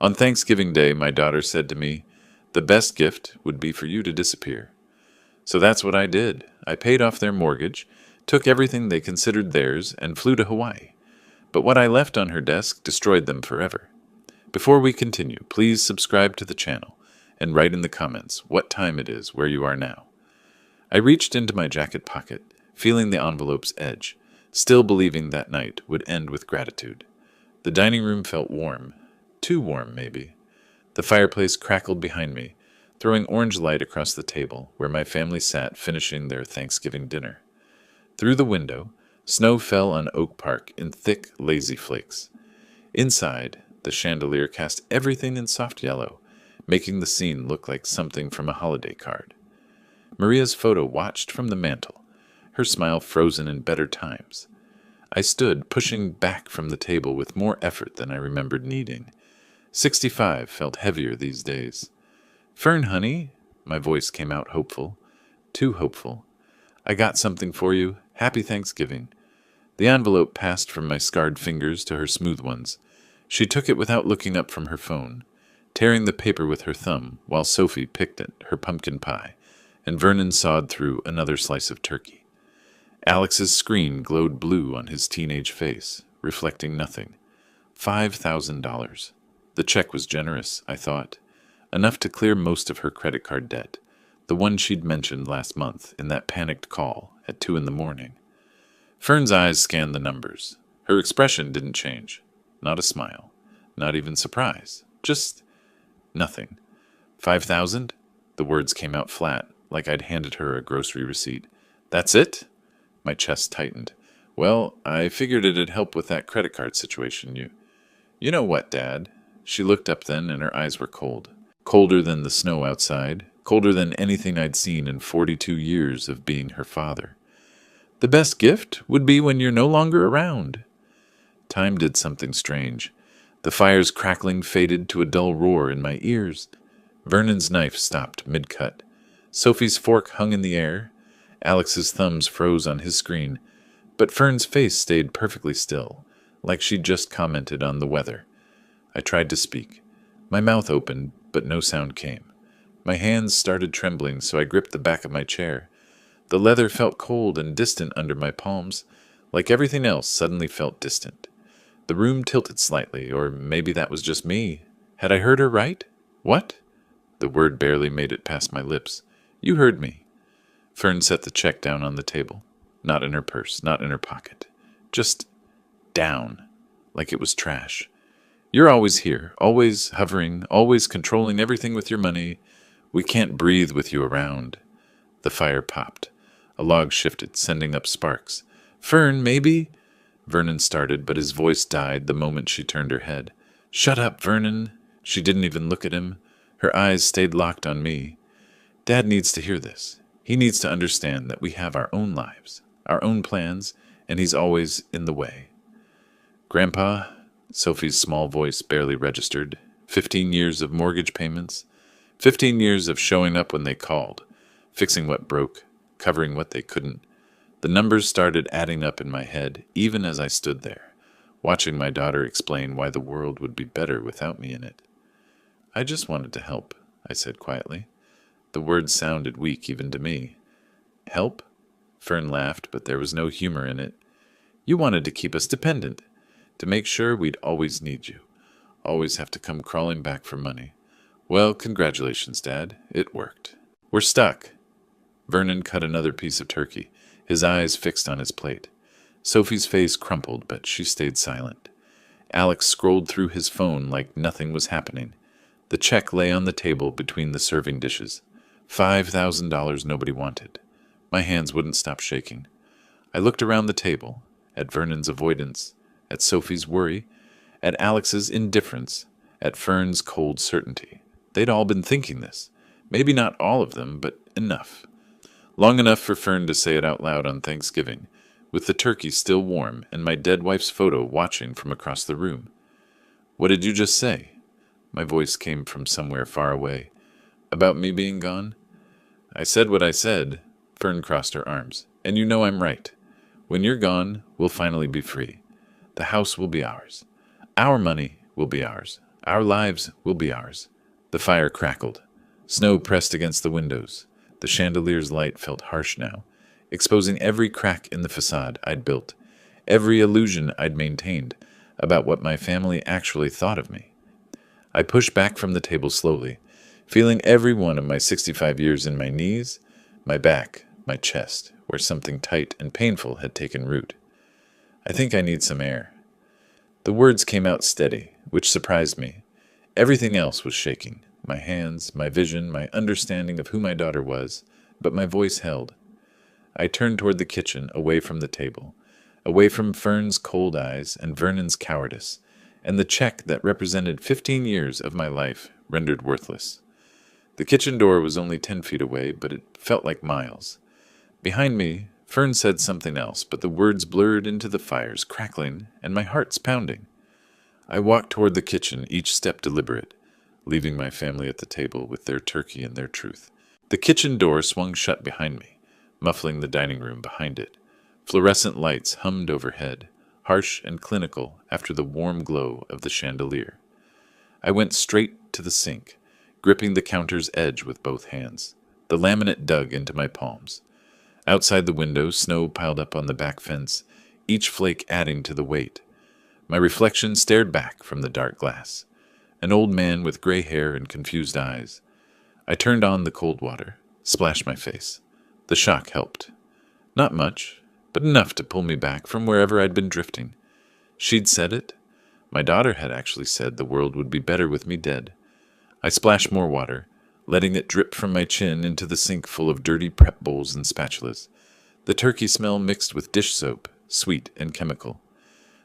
On Thanksgiving Day, my daughter said to me, "The best gift would be for you to disappear." So that's what I did. I paid off their mortgage, took everything they considered theirs, and flew to Hawaii. But what I left on her desk destroyed them forever. Before we continue, please subscribe to the channel and write in the comments what time it is where you are now. I reached into my jacket pocket, feeling the envelope's edge, still believing that night would end with gratitude. The dining room felt warm. Too warm, maybe. The fireplace crackled behind me, throwing orange light across the table where my family sat finishing their Thanksgiving dinner. Through the window, snow fell on Oak Park in thick, lazy flakes. Inside, the chandelier cast everything in soft yellow, making the scene look like something from a holiday card. Maria's photo watched from the mantel, her smile frozen in better times. I stood, pushing back from the table with more effort than I remembered needing. 65 felt heavier these days. "Fern, honey," my voice came out hopeful. Too hopeful. "I got something for you. Happy Thanksgiving." The envelope passed from my scarred fingers to her smooth ones. She took it without looking up from her phone, tearing the paper with her thumb while Sophie picked at her pumpkin pie, and Vernon sawed through another slice of turkey. Alex's screen glowed blue on his teenage face, reflecting nothing. $5,000. The check was generous, I thought. Enough to clear most of her credit card debt, the one she'd mentioned last month in that panicked call at 2 in the morning. Fern's eyes scanned the numbers. Her expression didn't change. Not a smile. Not even surprise. Just nothing. 5,000? The words came out flat, like I'd handed her a grocery receipt. "That's it?" My chest tightened. "Well, I figured it'd help with that credit card situation. You know what, Dad?" She looked up then, and her eyes were cold. Colder than the snow outside. Colder than anything I'd seen in 42 years of being her father. "The best gift would be when you're no longer around." Time did something strange. The fire's crackling faded to a dull roar in my ears. Vernon's knife stopped mid-cut. Sophie's fork hung in the air. Alex's thumbs froze on his screen. But Fern's face stayed perfectly still, like she'd just commented on the weather. I tried to speak. My mouth opened, but no sound came. My hands started trembling, so I gripped the back of my chair. The leather felt cold and distant under my palms, like everything else suddenly felt distant. The room tilted slightly, or maybe that was just me. Had I heard her right? "What?" The word barely made it past my lips. "You heard me." Fern set the check down on the table. Not in her purse, not in her pocket. Just down, like it was trash. "You're always here, always hovering, always controlling everything with your money. We can't breathe with you around." The fire popped. A log shifted, sending up sparks. "Fern, maybe—" Vernon started, but his voice died the moment she turned her head. "Shut up, Vernon." She didn't even look at him. Her eyes stayed locked on me. "Dad needs to hear this. He needs to understand that we have our own lives, our own plans, and he's always in the way." "Grandpa," Sophie's small voice barely registered, 15 years of mortgage payments, 15 years of showing up when they called, fixing what broke, covering what they couldn't. The numbers started adding up in my head, even as I stood there, watching my daughter explain why the world would be better without me in it. "I just wanted to help," I said quietly. The words sounded weak even to me. "Help?" Fern laughed, but there was no humor in it. "You wanted to keep us dependent, to make sure we'd always need you, always have to come crawling back for money. Well, congratulations, Dad. It worked. We're stuck." Vernon cut another piece of turkey, his eyes fixed on his plate. Sophie's face crumpled, but she stayed silent. Alex scrolled through his phone like nothing was happening. The check lay on the table between the serving dishes. $5,000 nobody wanted. My hands wouldn't stop shaking. I looked around the table, at Vernon's avoidance, at Sophie's worry, at Alex's indifference, at Fern's cold certainty. They'd all been thinking this. Maybe not all of them, but enough. Long enough for Fern to say it out loud on Thanksgiving, with the turkey still warm and my dead wife's photo watching from across the room. "What did you just say?" My voice came from somewhere far away. "About me being gone?" "I said what I said." Fern crossed her arms. "And you know I'm right. When you're gone, we'll finally be free. The house will be ours. Our money will be ours. Our lives will be ours. The fire crackled. Snow pressed against the windows. The chandelier's light felt harsh now, exposing every crack in the facade I'd built, every illusion I'd maintained about what my family actually thought of me. I pushed back from the table slowly, feeling every one of my 65 years in my knees, my back, my chest, where something tight and painful had taken root. I think I need some air. The words came out steady, which surprised me. Everything else was shaking. My hands, my vision, my understanding of who my daughter was, but my voice held. I turned toward the kitchen, away from the table, away from Fern's cold eyes and Vernon's cowardice, and the check that represented 15 years of my life rendered worthless. The kitchen door was only 10 feet away, but it felt like miles. Behind me, Fern said something else, but the words blurred into the fires, crackling, and my heart's pounding. I walked toward the kitchen, each step deliberate, leaving my family at the table with their turkey and their truth. The kitchen door swung shut behind me, muffling the dining room behind it. Fluorescent lights hummed overhead, harsh and clinical after the warm glow of the chandelier. I went straight to the sink, gripping the counter's edge with both hands. The laminate dug into my palms. Outside the window, snow piled up on the back fence, each flake adding to the weight. My reflection stared back from the dark glass. An old man with gray hair and confused eyes. I turned on the cold water, splashed my face. The shock helped. Not much, but enough to pull me back from wherever I'd been drifting. She'd said it. My daughter had actually said the world would be better with me dead. I splashed more water, letting it drip from my chin into the sink full of dirty prep bowls and spatulas. The turkey smell mixed with dish soap, sweet and chemical.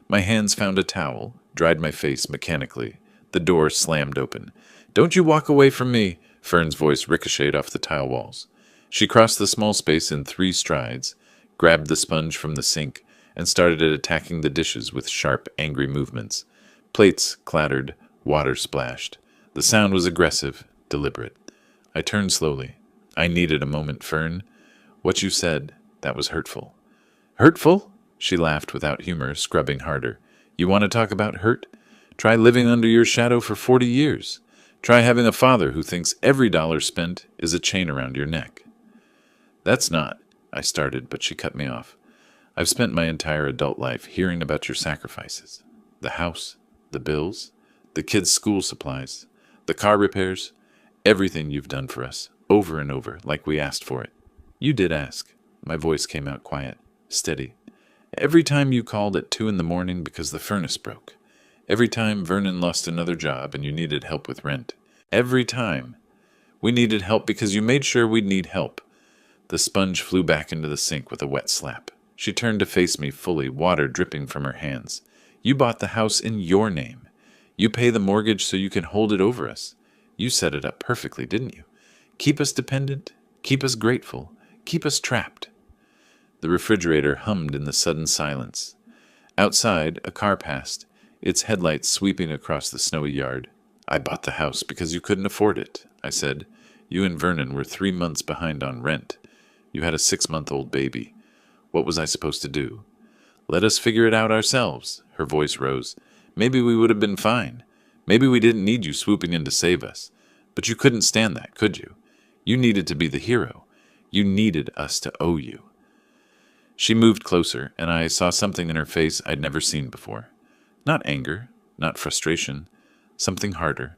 My hands found a towel, dried my face mechanically. The door slammed open. "Don't you walk away from me!" Fern's voice ricocheted off the tile walls. She crossed the small space in 3 strides, grabbed the sponge from the sink, and started attacking the dishes with sharp, angry movements. Plates clattered, water splashed. The sound was aggressive, deliberate. I turned slowly. "I needed a moment, Fern. What you said, that was hurtful." "Hurtful?" She laughed without humor, scrubbing harder. "You want to talk about hurt? Try living under your shadow for 40 years. Try having a father who thinks every dollar spent is a chain around your neck." "That's not," I started, but she cut me off. "I've spent my entire adult life hearing about your sacrifices. The house, the bills, the kids' school supplies, the car repairs, everything you've done for us, over and over, like we asked for it." "You did ask." My voice came out quiet, steady. "Every time you called at 2 in the morning because the furnace broke. Every time Vernon lost another job and you needed help with rent. Every time. We needed help because you made sure we'd need help." The sponge flew back into the sink with a wet slap. She turned to face me fully, water dripping from her hands. "You bought the house in your name. You pay the mortgage so you can hold it over us. You set it up perfectly, didn't you? Keep us dependent, keep us grateful, keep us trapped." The refrigerator hummed in the sudden silence. Outside, a car passed, its headlights sweeping across the snowy yard. "I bought the house because you couldn't afford it," I said. "You and Vernon were 3 months behind on rent. You had a 6-month-old baby. What was I supposed to do?" "Let us figure it out ourselves." Her voice rose. "Maybe we would have been fine. Maybe we didn't need you swooping in to save us. But you couldn't stand that, could you? You needed to be the hero. You needed us to owe you." She moved closer, and I saw something in her face I'd never seen before. Not anger, not frustration, something harder,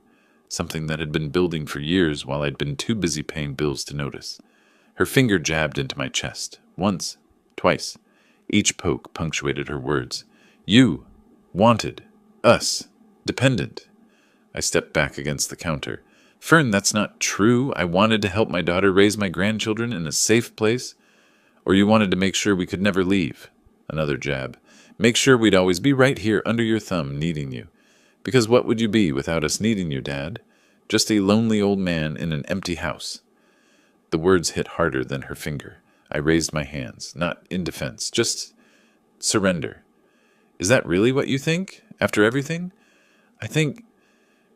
something that had been building for years while I'd been too busy paying bills to notice. Her finger jabbed into my chest, once, twice. Each poke punctuated her words. "You, wanted, us, dependent." I stepped back against the counter. "Fern, that's not true. I wanted to help my daughter raise my grandchildren in a safe place. Or you wanted to make sure we could never leave." Another jab. "Make sure we'd always be right here under your thumb, needing you. Because what would you be without us needing you, Dad? Just a lonely old man in an empty house." The words hit harder than her finger. I raised my hands, not in defense, just surrender. "Is that really what you think, after everything?" "I think—"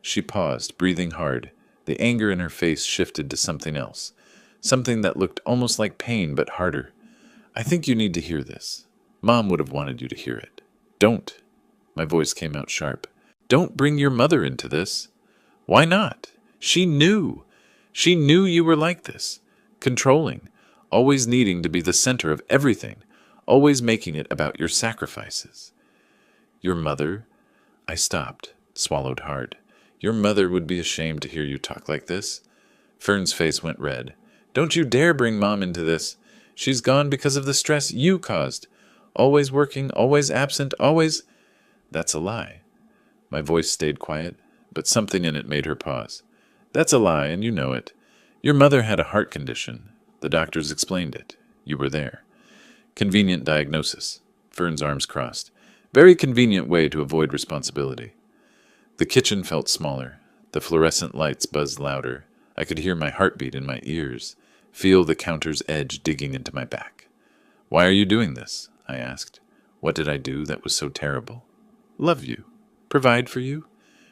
She paused, breathing hard. The anger in her face shifted to something else, something that looked almost like pain but harder. "I think you need to hear this. Mom would have wanted you to hear it. Don't." My voice came out sharp. Don't bring your mother into this. Why not? She knew. She knew you were like this. Controlling, always needing to be the center of everything, always making it about your sacrifices. Your mother? I stopped, swallowed hard. Your mother would be ashamed to hear you talk like this. Fern's face went red. Don't you dare bring Mom into this. She's gone because of the stress you caused. Always working, always absent, always... That's a lie. My voice stayed quiet, but something in it made her pause. That's a lie, and you know it. Your mother had a heart condition. The doctors explained it. You were there. Convenient diagnosis. Fern's arms crossed. Very convenient way to avoid responsibility. The kitchen felt smaller. The fluorescent lights buzzed louder. I could hear my heartbeat in my ears, feel the counter's edge digging into my back. Why are you doing this? I asked. What did I do that was so terrible? Love you. Provide for you.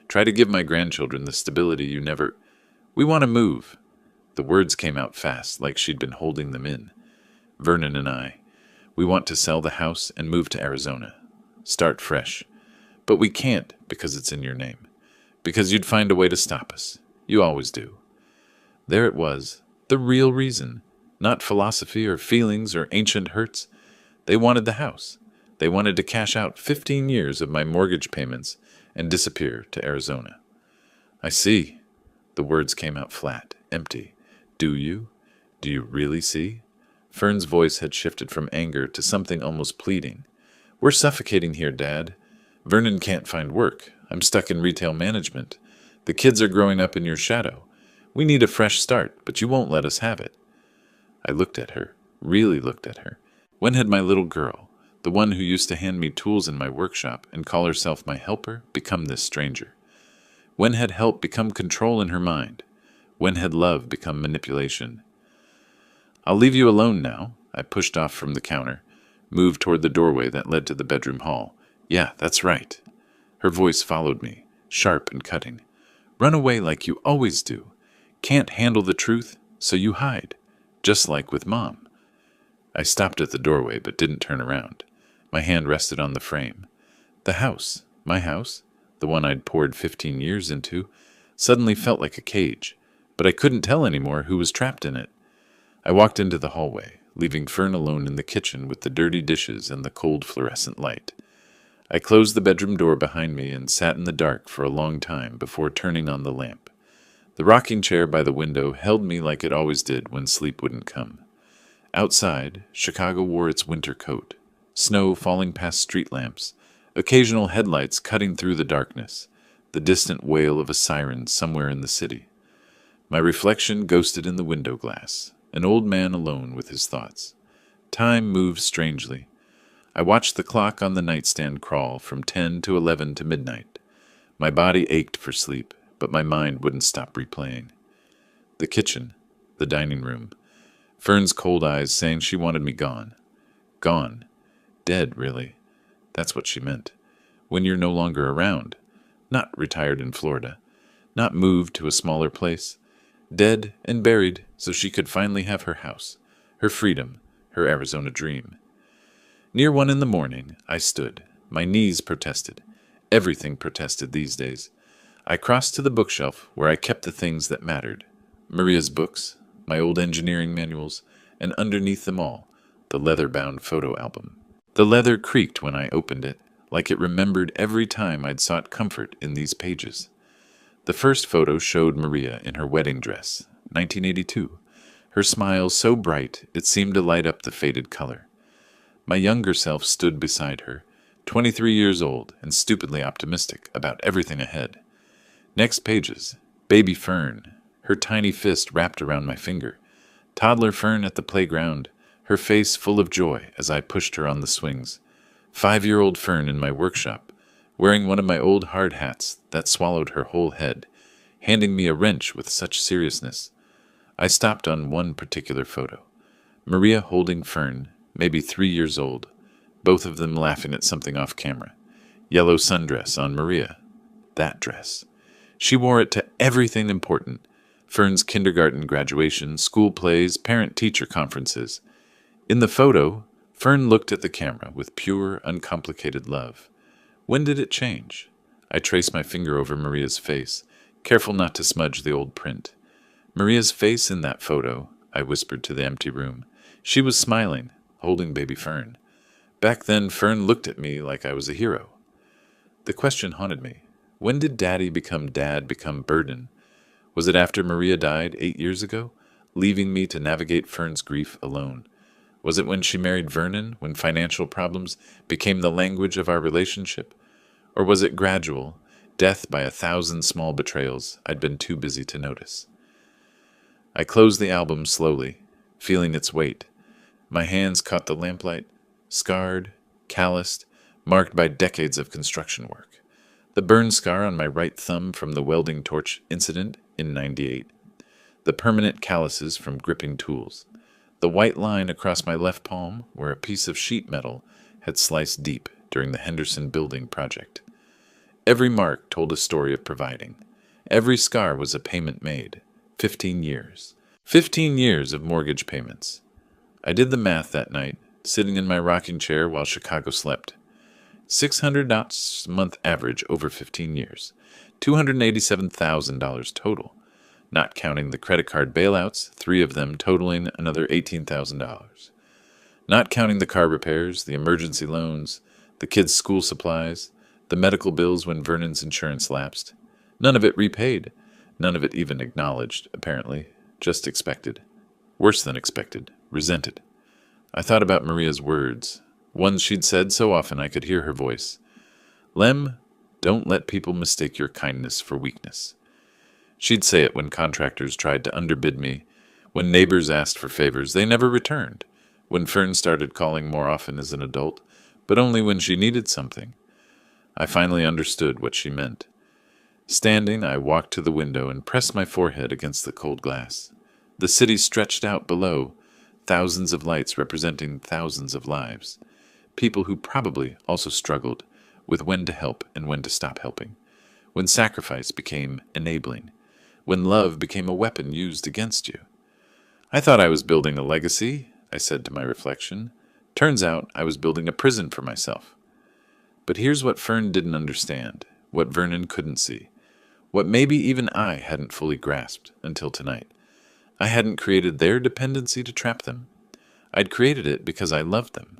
Try to give my grandchildren the stability you never... We want to move. The words came out fast, like she'd been holding them in. Vernon and I. We want to sell the house and move to Arizona. Start fresh. But we can't because it's in your name. Because you'd find a way to stop us. You always do. There it was. The real reason. Not philosophy or feelings or ancient hurts. They wanted the house. They wanted to cash out 15 years of my mortgage payments and disappear to Arizona. I see. The words came out flat, empty. Do you? Do you really see? Fern's voice had shifted from anger to something almost pleading. We're suffocating here, Dad. Vernon can't find work. I'm stuck in retail management. The kids are growing up in your shadow. We need a fresh start, but you won't let us have it. I looked at her, really looked at her. When had my little girl, the one who used to hand me tools in my workshop and call herself my helper, become this stranger? When had help become control in her mind? When had love become manipulation? I'll leave you alone now. I pushed off from the counter, moved toward the doorway that led to the bedroom hall. Yeah, that's right. Her voice followed me, sharp and cutting. Run away like you always do. Can't handle the truth, so you hide, just like with Mom. I stopped at the doorway but didn't turn around. My hand rested on the frame. The house, my house, the one I'd poured 15 years into, suddenly felt like a cage, but I couldn't tell anymore who was trapped in it. I walked into the hallway, leaving Fern alone in the kitchen with the dirty dishes and the cold fluorescent light. I closed the bedroom door behind me and sat in the dark for a long time before turning on the lamp. The rocking chair by the window held me like it always did when sleep wouldn't come. Outside, Chicago wore its winter coat, snow falling past street lamps, occasional headlights cutting through the darkness, the distant wail of a siren somewhere in the city. My reflection ghosted in the window glass, an old man alone with his thoughts. Time moved strangely. I watched the clock on the nightstand crawl from 10 to 11 to midnight. My body ached for sleep, but my mind wouldn't stop replaying. The kitchen, the dining room, Fern's cold eyes saying she wanted me gone. Gone. Dead, really. That's what she meant. When you're no longer around. Not retired in Florida. Not moved to a smaller place. Dead and buried so she could finally have her house, her freedom, her Arizona dream. Near 1 a.m, I stood. My knees protested. Everything protested these days. I crossed to the bookshelf where I kept the things that mattered. Maria's books, my old engineering manuals, and underneath them all, the leather-bound photo album. The leather creaked when I opened it, like it remembered every time I'd sought comfort in these pages. The first photo showed Maria in her wedding dress, 1982, her smile so bright it seemed to light up the faded color. My younger self stood beside her, 23 years old and stupidly optimistic about everything ahead. Next pages, baby Fern, her tiny fist wrapped around my finger. Toddler Fern at the playground, her face full of joy as I pushed her on the swings. 5-year-old Fern in my workshop, wearing one of my old hard hats that swallowed her whole head, handing me a wrench with such seriousness. I stopped on one particular photo. Maria holding Fern, maybe 3 years old, both of them laughing at something off camera. Yellow sundress on Maria. That dress. She wore it to everything important. Fern's kindergarten graduation, school plays, parent-teacher conferences. In the photo, Fern looked at the camera with pure, uncomplicated love. When did it change? I traced my finger over Maria's face, careful not to smudge the old print. Maria's face in that photo, I whispered to the empty room. She was smiling, holding baby Fern. Back then, Fern looked at me like I was a hero. The question haunted me. When did Daddy become Dad become burden? Was it after Maria died 8 years ago, leaving me to navigate Fern's grief alone? Was it when she married Vernon, when financial problems became the language of our relationship? Or was it gradual, death by 1,000 small betrayals I'd been too busy to notice? I closed the album slowly, feeling its weight. My hands caught the lamplight, scarred, calloused, marked by decades of construction work. The burn scar on my right thumb from the welding torch incident in '98. The permanent calluses from gripping tools. The white line across my left palm where a piece of sheet metal had sliced deep during the Henderson Building project. Every mark told a story of providing. Every scar was a payment made. 15 years. 15 years of mortgage payments. I did the math that night, sitting in my rocking chair while Chicago slept. $600 a month average over 15 years. $287,000 total, not counting the credit card bailouts, 3 of them totaling another $18,000. Not counting the car repairs, the emergency loans, the kids' school supplies, the medical bills when Vernon's insurance lapsed. None of it repaid. None of it even acknowledged, apparently. Just expected. Worse than expected. Resented. I thought about Maria's words, ones she'd said so often I could hear her voice. Lem, don't let people mistake your kindness for weakness. She'd say it when contractors tried to underbid me, when neighbors asked for favors they never returned, when Fern started calling more often as an adult, but only when she needed something. I finally understood what she meant. Standing, I walked to the window and pressed my forehead against the cold glass. The city stretched out below, thousands of lights representing thousands of lives. People who probably also struggled with when to help and when to stop helping, when sacrifice became enabling, when love became a weapon used against you. I thought I was building a legacy, I said to my reflection. Turns out I was building a prison for myself. But here's what Fern didn't understand, what Vernon couldn't see, what maybe even I hadn't fully grasped until tonight. I hadn't created their dependency to trap them. I'd created it because I loved them.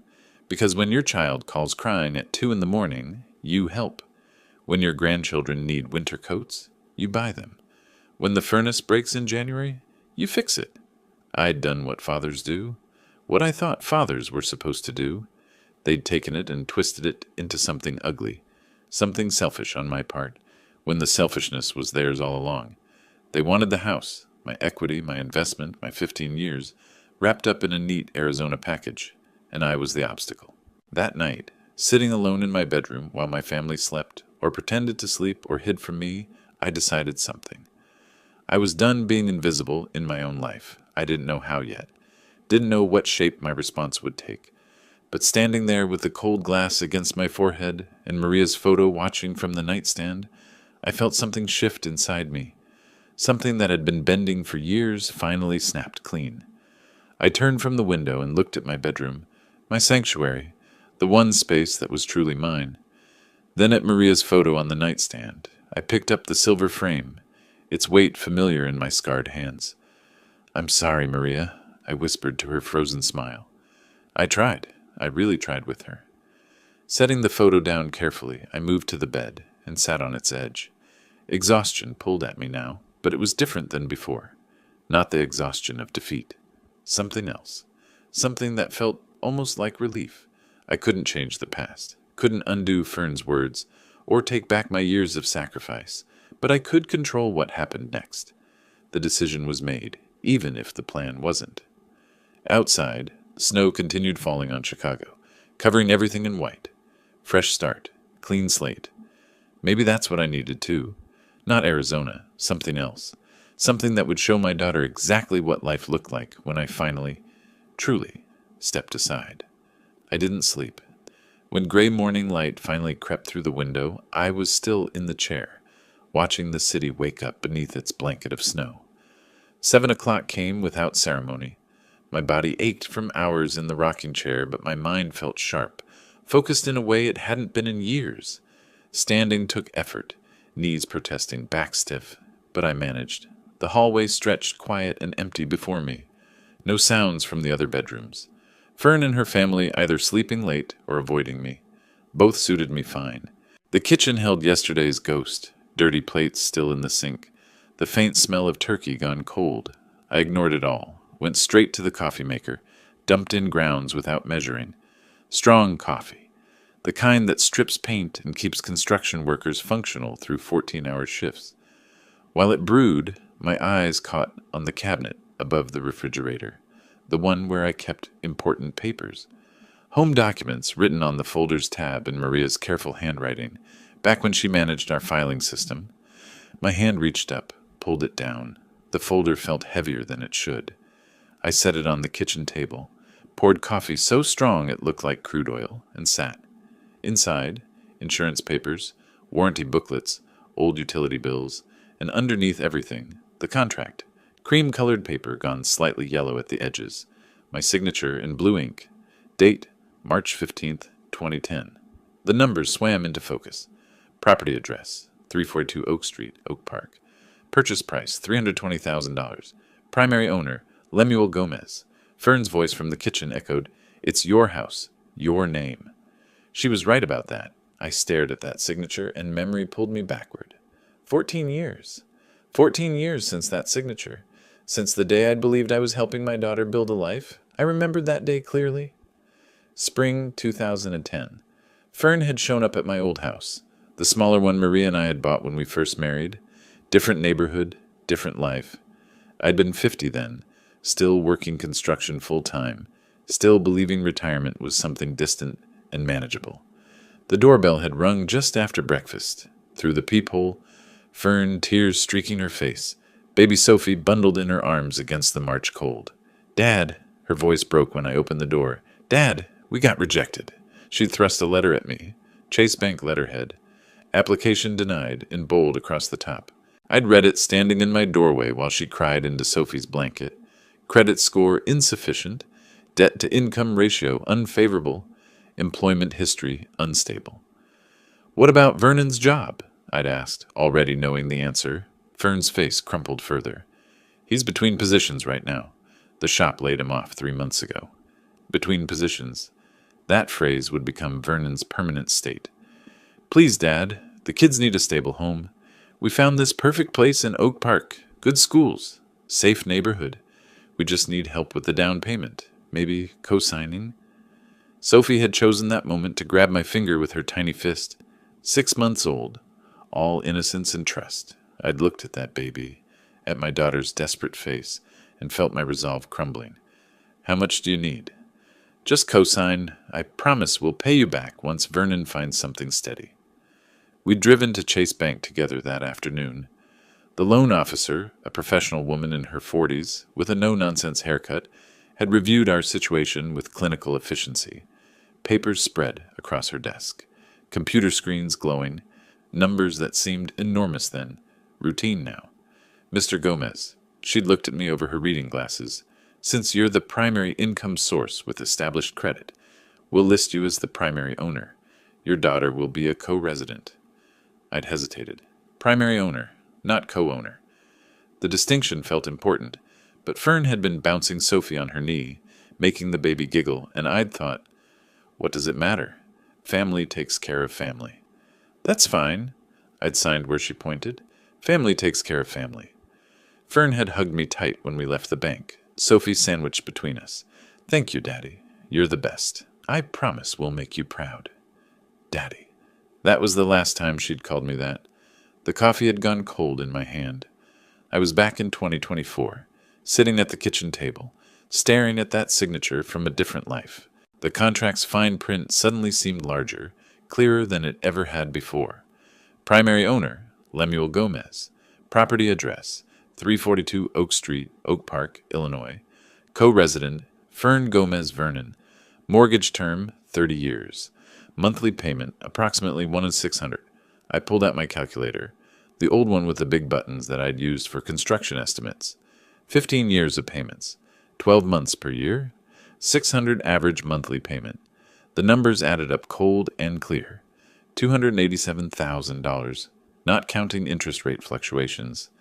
Because when your child calls crying at 2 a.m, you help. When your grandchildren need winter coats, you buy them. When the furnace breaks in January, you fix it. I'd done what fathers do, what I thought fathers were supposed to do. They'd taken it and twisted it into something ugly, something selfish on my part, when the selfishness was theirs all along. They wanted the house, my equity, my investment, my 15 years, wrapped up in a neat Arizona package, and I was the obstacle. That night, sitting alone in my bedroom while my family slept, or pretended to sleep, or hid from me, I decided something. I was done being invisible in my own life. I didn't know how yet. Didn't know what shape my response would take. But standing there with the cold glass against my forehead and Maria's photo watching from the nightstand, I felt something shift inside me. Something that had been bending for years finally snapped clean. I turned from the window and looked at my bedroom, my sanctuary, the one space that was truly mine. Then at Maria's photo on the nightstand, I picked up the silver frame, its weight familiar in my scarred hands. "I'm sorry, Maria," I whispered to her frozen smile. I tried. I really tried with her. Setting the photo down carefully, I moved to the bed and sat on its edge. Exhaustion pulled at me now, but it was different than before. Not the exhaustion of defeat. Something else. Something that felt almost like relief. I couldn't change the past, couldn't undo Fern's words, or take back my years of sacrifice, but I could control what happened next. The decision was made, even if the plan wasn't. Outside, snow continued falling on Chicago, covering everything in white. Fresh start, clean slate. Maybe that's what I needed too. Not Arizona, something else. Something that would show my daughter exactly what life looked like when I finally, truly, stepped aside. I didn't sleep. When gray morning light finally crept through the window, I was still in the chair, watching the city wake up beneath its blanket of snow. 7 o'clock came without ceremony. My body ached from hours in the rocking chair, but my mind felt sharp, focused in a way it hadn't been in years. Standing took effort, knees protesting, back stiff, but I managed. The hallway stretched quiet and empty before me. No sounds from the other bedrooms. Fern and her family either sleeping late or avoiding me. Both suited me fine. The kitchen held yesterday's ghost, dirty plates still in the sink, the faint smell of turkey gone cold. I ignored it all, went straight to the coffee maker, dumped in grounds without measuring. Strong coffee, the kind that strips paint and keeps construction workers functional through 14-hour shifts. While it brewed, my eyes caught on the cabinet above the refrigerator, the one where I kept important papers. Home documents written on the folders tab in Maria's careful handwriting, back when she managed our filing system. My hand reached up, pulled it down. The folder felt heavier than it should. I set it on the kitchen table, poured coffee so strong it looked like crude oil, and sat. Inside, insurance papers, warranty booklets, old utility bills, and underneath everything, the contract, cream-colored paper gone slightly yellow at the edges, my signature in blue ink, date March 15th, 2010. The numbers swam into focus. Property address, 342 Oak Street, Oak Park. Purchase price, $320,000. Primary owner, Lemuel Gomez. Fern's voice from the kitchen echoed, "It's your house, your name." She was right about that. I stared at that signature, and memory pulled me backward. 14 years. 14 years since that signature. Since the day I'd believed I was helping my daughter build a life. I remembered that day clearly. Spring 2010. Fern had shown up at my old house, the smaller one Maria and I had bought when we first married. Different neighborhood, different life. I'd been 50 then, still working construction full-time, still believing retirement was something distant and manageable. The doorbell had rung just after breakfast. Through the peephole, Fern, tears streaking her face, baby Sophie bundled in her arms against the March cold. "Dad," her voice broke when I opened the door. "Dad, we got rejected." She thrust a letter at me. Chase Bank letterhead. Application denied, in bold across the top. I'd read it standing in my doorway while she cried into Sophie's blanket. Credit score insufficient. Debt-to-income ratio unfavorable. Employment history unstable. "What about Vernon's job?" I'd asked, already knowing the answer. Fern's face crumpled further. "He's between positions right now. The shop laid him off 3 months ago." Between positions. That phrase would become Vernon's permanent state. "Please, Dad, the kids need a stable home. We found this perfect place in Oak Park. Good schools. Safe neighborhood. We just need help with the down payment. Maybe co-signing?" Sophie had chosen that moment to grab my finger with her tiny fist. 6 months old. All innocence and trust. I'd looked at that baby, at my daughter's desperate face, and felt my resolve crumbling. "How much do you need?" "Just co-sign. I promise we'll pay you back once Vernon finds something steady." We'd driven to Chase Bank together that afternoon. The loan officer, a professional woman in her 40s, with a no-nonsense haircut, had reviewed our situation with clinical efficiency. Papers spread across her desk. Computer screens glowing. Numbers that seemed enormous then. Routine now. "Mr. Gomez." She'd looked at me over her reading glasses. "Since you're the primary income source with established credit, we'll list you as the primary owner. Your daughter will be a co-resident." I'd hesitated. Primary owner, not co-owner. The distinction felt important, but Fern had been bouncing Sophie on her knee, making the baby giggle, and I'd thought, what does it matter? Family takes care of family. "That's fine." I'd signed where she pointed. "Family takes care of family." Fern had hugged me tight when we left the bank, Sophie sandwiched between us. "Thank you, Daddy. You're the best. I promise we'll make you proud." Daddy. That was the last time she'd called me that. The coffee had gone cold in my hand. I was back in 2024, sitting at the kitchen table, staring at that signature from a different life. The contract's fine print suddenly seemed larger, clearer than it ever had before. Primary owner, Lemuel Gomez. Property address, 342 Oak Street, Oak Park, Illinois. Co-resident, Fern Gomez Vernon. Mortgage term, 30 years. Monthly payment, approximately $1,600. I pulled out my calculator, the old one with the big buttons that I'd used for construction estimates. 15 years of payments, 12 months per year, $600 average monthly payment. The numbers added up cold and clear. $287,000, not counting interest rate fluctuations,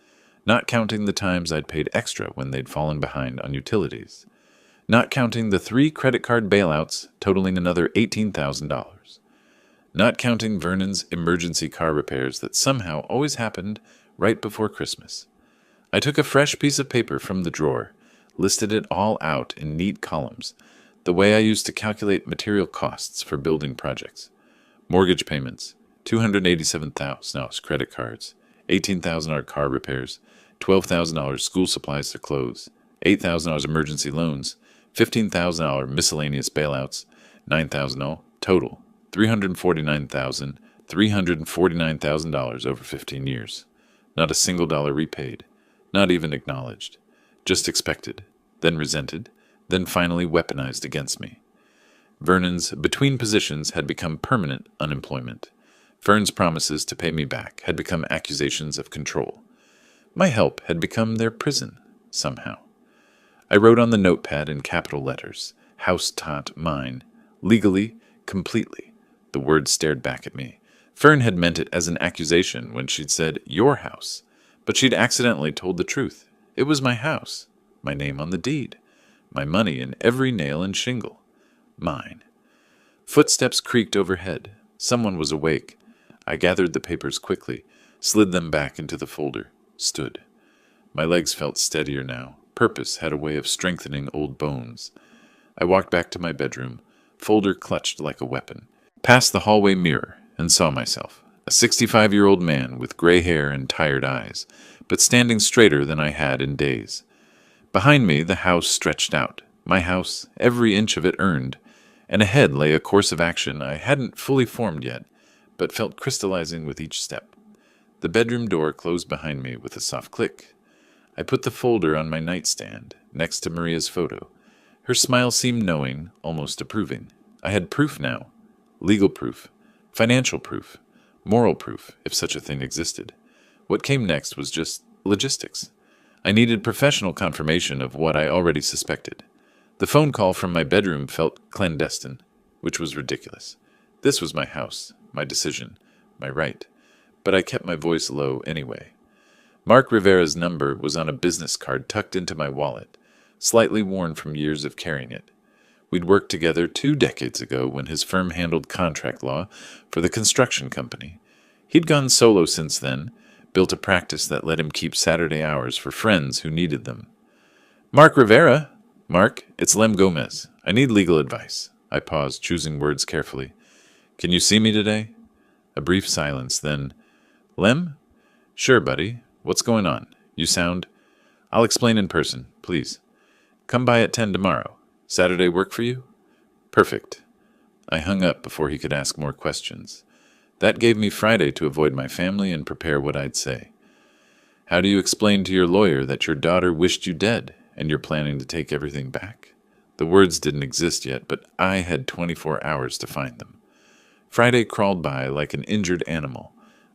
not counting the times I'd paid extra when they'd fallen behind on utilities, not counting the 3 credit card bailouts totaling another $18,000, not counting Vernon's emergency car repairs that somehow always happened right before Christmas. I took a fresh piece of paper from the drawer, listed it all out in neat columns, the way I used to calculate material costs for building projects. Mortgage payments, $287,000 credit cards, $18,000 car repairs, $12,000 school supplies to clothes, $8,000 emergency loans, $15,000 miscellaneous bailouts, $9,000 total, $349,000 over 15 years. Not a single dollar repaid, not even acknowledged, just expected, then resented, then finally weaponized against me. Vernon's between positions had become permanent unemployment. Fern's promises to pay me back had become accusations of control. My help had become their prison, somehow. I wrote on the notepad in capital letters, "House taught mine," legally, completely. The words stared back at me. Fern had meant it as an accusation when she'd said, "your house," but she'd accidentally told the truth. It was my house, my name on the deed, my money in every nail and shingle. Mine. Footsteps creaked overhead. Someone was awake. I gathered the papers quickly, slid them back into the folder, stood. My legs felt steadier now. Purpose had a way of strengthening old bones. I walked back to my bedroom, folder clutched like a weapon, past the hallway mirror, and saw myself, a 65-year-old man with gray hair and tired eyes, but standing straighter than I had in days. Behind me, the house stretched out, my house, every inch of it earned, and ahead lay a course of action I hadn't fully formed yet, but felt crystallizing with each step. The bedroom door closed behind me with a soft click. I put the folder on my nightstand, next to Maria's photo. Her smile seemed knowing, almost approving. I had proof now. Legal proof. Financial proof. Moral proof, if such a thing existed. What came next was just logistics. I needed professional confirmation of what I already suspected. The phone call from my bedroom felt clandestine, which was ridiculous. This was my house, my decision, my right. But I kept my voice low anyway. Mark Rivera's number was on a business card tucked into my wallet, slightly worn from years of carrying it. We'd worked together 2 decades ago when his firm handled contract law for the construction company. He'd gone solo since then, built a practice that let him keep Saturday hours for friends who needed them. "Mark Rivera!" "Mark, it's Lem Gomez. I need legal advice." I paused, choosing words carefully. "Can you see me today?" A brief silence, then, "Lem?" "Sure, buddy. What's going on? You sound—" "I'll explain in person, please. Come by at 10 tomorrow. Saturday work for you?" "Perfect." I hung up before he could ask more questions. That gave me Friday to avoid my family and prepare what I'd say. "How do you explain to your lawyer that your daughter wished you dead and you're planning to take everything back?" The words didn't exist yet, but I had 24 hours to find them. Friday crawled by like an injured animal.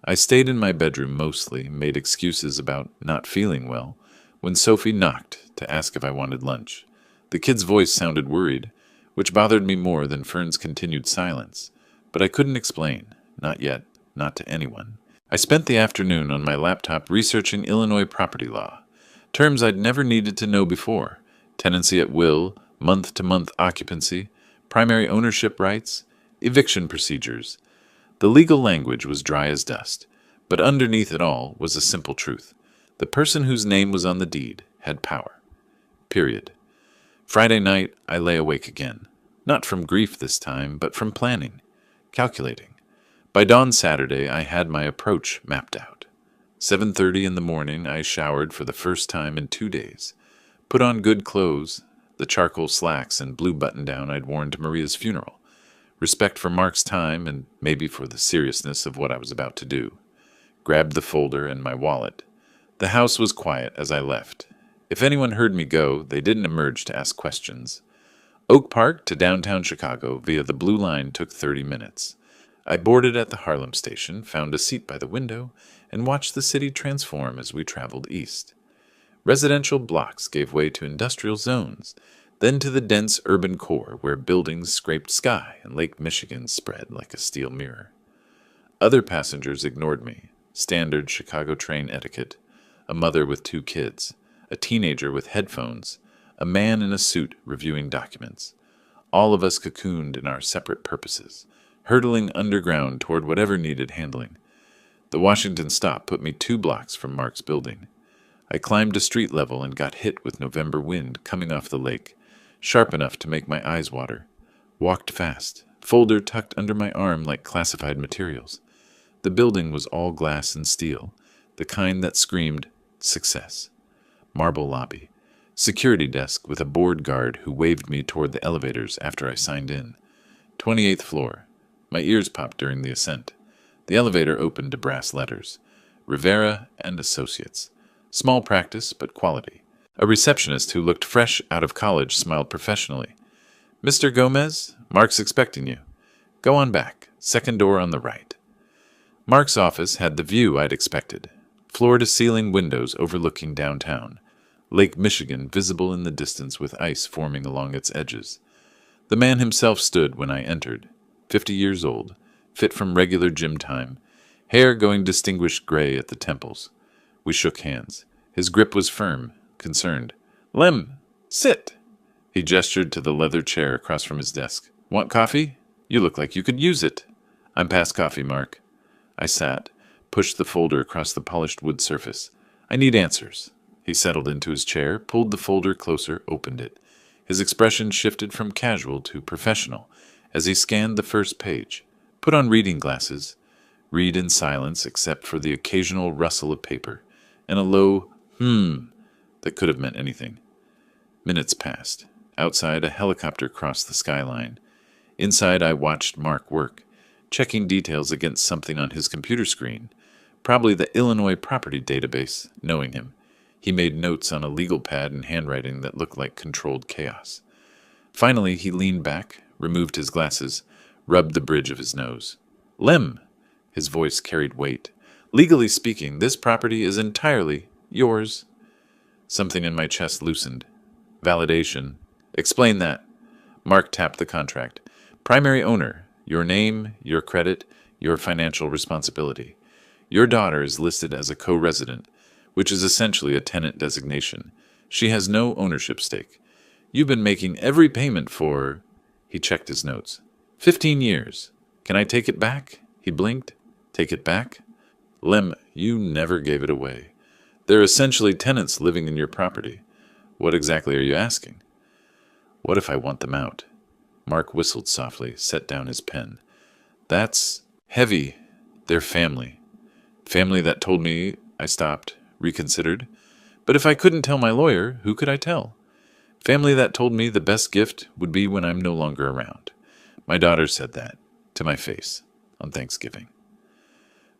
I stayed in my bedroom mostly, made excuses about not feeling well, when Sophie knocked to ask if I wanted lunch. The kid's voice sounded worried, which bothered me more than Fern's continued silence, but I couldn't explain, not yet, not to anyone. I spent the afternoon on my laptop researching Illinois property law, terms I'd never needed to know before: tenancy at will, month-to-month occupancy, primary ownership rights, eviction procedures. The legal language was dry as dust, but underneath it all was a simple truth. The person whose name was on the deed had power. Period. Friday night, I lay awake again. Not from grief this time, but from planning, calculating. By dawn Saturday, I had my approach mapped out. 7:30 in the morning, I showered for the first time in 2 days. Put on good clothes, the charcoal slacks and blue button-down I'd worn to Maria's funeral. Respect for Mark's time and maybe for the seriousness of what I was about to do. Grabbed the folder and my wallet. The house was quiet as I left. If anyone heard me go, they didn't emerge to ask questions. Oak Park to downtown Chicago via the Blue Line took 30 minutes. I boarded at the Harlem station, found a seat by the window, and watched the city transform as we traveled east. Residential blocks gave way to industrial zones, then to the dense urban core where buildings scraped sky and Lake Michigan spread like a steel mirror. Other passengers ignored me. Standard Chicago train etiquette. A mother with 2 kids. A teenager with headphones. A man in a suit reviewing documents. All of us cocooned in our separate purposes, hurtling underground toward whatever needed handling. The Washington stop put me 2 blocks from Mark's building. I climbed to street level and got hit with November wind coming off the lake, sharp enough to make my eyes water. Walked fast, folder tucked under my arm like classified materials. The building was all glass and steel, the kind that screamed, success. Marble lobby. Security desk with a board guard who waved me toward the elevators after I signed in. 28th floor. My ears popped during the ascent. The elevator opened to brass letters. Rivera and Associates. Small practice, but quality. A receptionist who looked fresh out of college smiled professionally. "Mr. Gomez, Mark's expecting you. Go on back. Second door on the right." Mark's office had the view I'd expected. Floor-to-ceiling windows overlooking downtown. Lake Michigan visible in the distance with ice forming along its edges. The man himself stood when I entered. 50 years old, fit from regular gym time, hair going distinguished gray at the temples. We shook hands. His grip was firm, concerned. "Lem, sit!" He gestured to the leather chair across from his desk. "Want coffee? You look like you could use it." "I'm past coffee, Mark." I sat, pushed the folder across the polished wood surface. "I need answers." He settled into his chair, pulled the folder closer, opened it. His expression shifted from casual to professional as he scanned the first page. "Put on reading glasses. Read in silence except for the occasional rustle of paper and a low that could have meant anything." Minutes passed. Outside, a helicopter crossed the skyline. Inside, I watched Mark work, checking details against something on his computer screen, probably the Illinois property database, knowing him. He made notes on a legal pad in handwriting that looked like controlled chaos. Finally, he leaned back, removed his glasses, rubbed the bridge of his nose. "Lem!" His voice carried weight. "Legally speaking, this property is entirely yours." Something in my chest loosened. "Validation. Explain that." Mark tapped the contract. "Primary owner. Your name, your credit, your financial responsibility. Your daughter is listed as a co-resident, which is essentially a tenant designation. She has no ownership stake. You've been making every payment for—" He checked his notes. 15 years. Can I take it back?" He blinked. "Take it back?" "Lem, you never gave it away. They're essentially tenants living in your property. What exactly are you asking?" "What if I want them out?" Mark whistled softly, set down his pen. "That's heavy. They're family. Family that told me—" I stopped, reconsidered. "But if I couldn't tell my lawyer, who could I tell? Family that told me the best gift would be when I'm no longer around. My daughter said that, to my face, on Thanksgiving."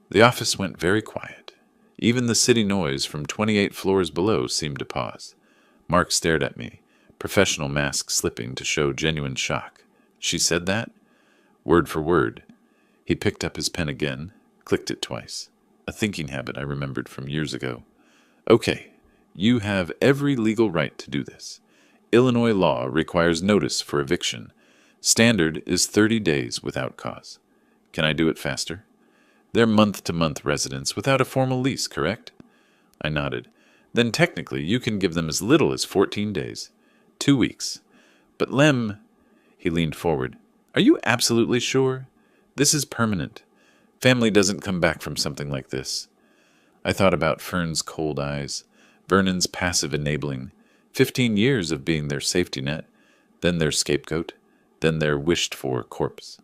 The office went very quiet. Even the city noise from 28 floors below seemed to pause. Mark stared at me, professional mask slipping to show genuine shock. "She said that?" Word for word. He picked up his pen again, clicked it twice. A thinking habit I remembered from years ago. "Okay, you have every legal right to do this. Illinois law requires notice for eviction. Standard is 30 days without cause. Can I do it faster? They're month-to-month residents without a formal lease, correct?" I nodded. "Then technically you can give them as little as 14 days. 2 weeks. But Lem—" He leaned forward. "Are you absolutely sure? This is permanent. Family doesn't come back from something like this." I thought about Fern's cold eyes, Vernon's passive enabling, 15 years of being their safety net, then their scapegoat, then their wished-for corpse.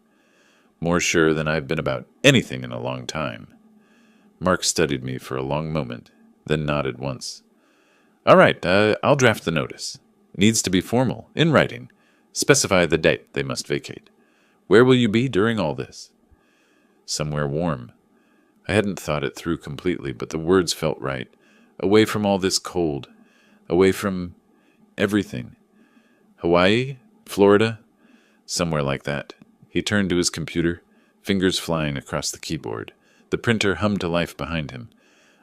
More sure than I've been about anything in a long time. Mark studied me for a long moment, then nodded once. "All right, I'll draft the notice. Needs to be formal, in writing. Specify the date they must vacate. Where will you be during all this?" "Somewhere warm." I hadn't thought it through completely, but the words felt right. Away from all this cold. Away from everything. Hawaii? Florida? Somewhere like that. He turned to his computer, fingers flying across the keyboard. The printer hummed to life behind him.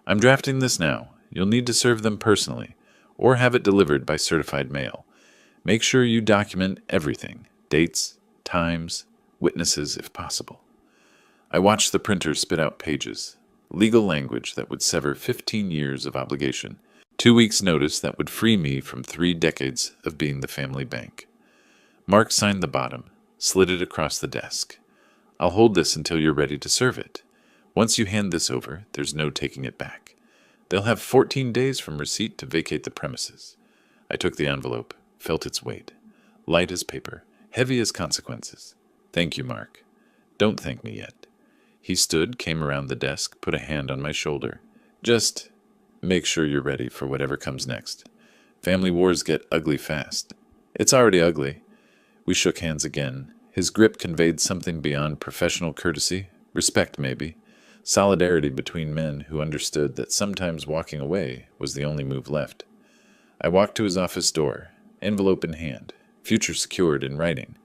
"I'm drafting this now. You'll need to serve them personally, or have it delivered by certified mail. Make sure you document everything. Dates, times, witnesses if possible." I watched the printer spit out pages, legal language that would sever 15 years of obligation, 2 weeks' notice that would free me from 3 decades of being the family bank. Mark signed the bottom, slid it across the desk. I'll hold this until you're ready to serve it. Once you hand this over, there's no taking it back. They'll have 14 days from receipt to vacate the premises. I took the envelope, felt its weight. Light as paper, heavy as consequences. Thank you, Mark. Don't thank me yet. He stood, came around the desk, put a hand on my shoulder. Just make sure you're ready for whatever comes next. Family wars get ugly fast. It's already ugly. We shook hands again. His grip conveyed something beyond professional courtesy, respect maybe, solidarity between men who understood that sometimes walking away was the only move left. I walked to his office door, envelope in hand, future secured in writing.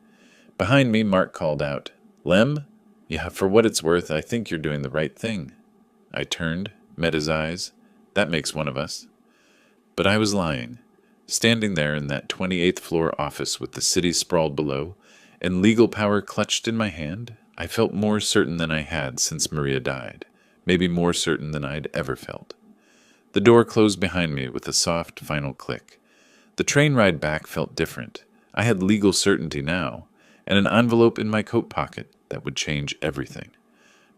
Behind me, Mark called out, "Lem? Yeah, for what it's worth, I think you're doing the right thing." I turned, met his eyes. That makes one of us. But I was lying. Standing there in that 28th floor office with the city sprawled below, and legal power clutched in my hand, I felt more certain than I had since Maria died, maybe more certain than I'd ever felt. The door closed behind me with a soft, final click. The train ride back felt different. I had legal certainty now, and an envelope in my coat pocket that would change everything.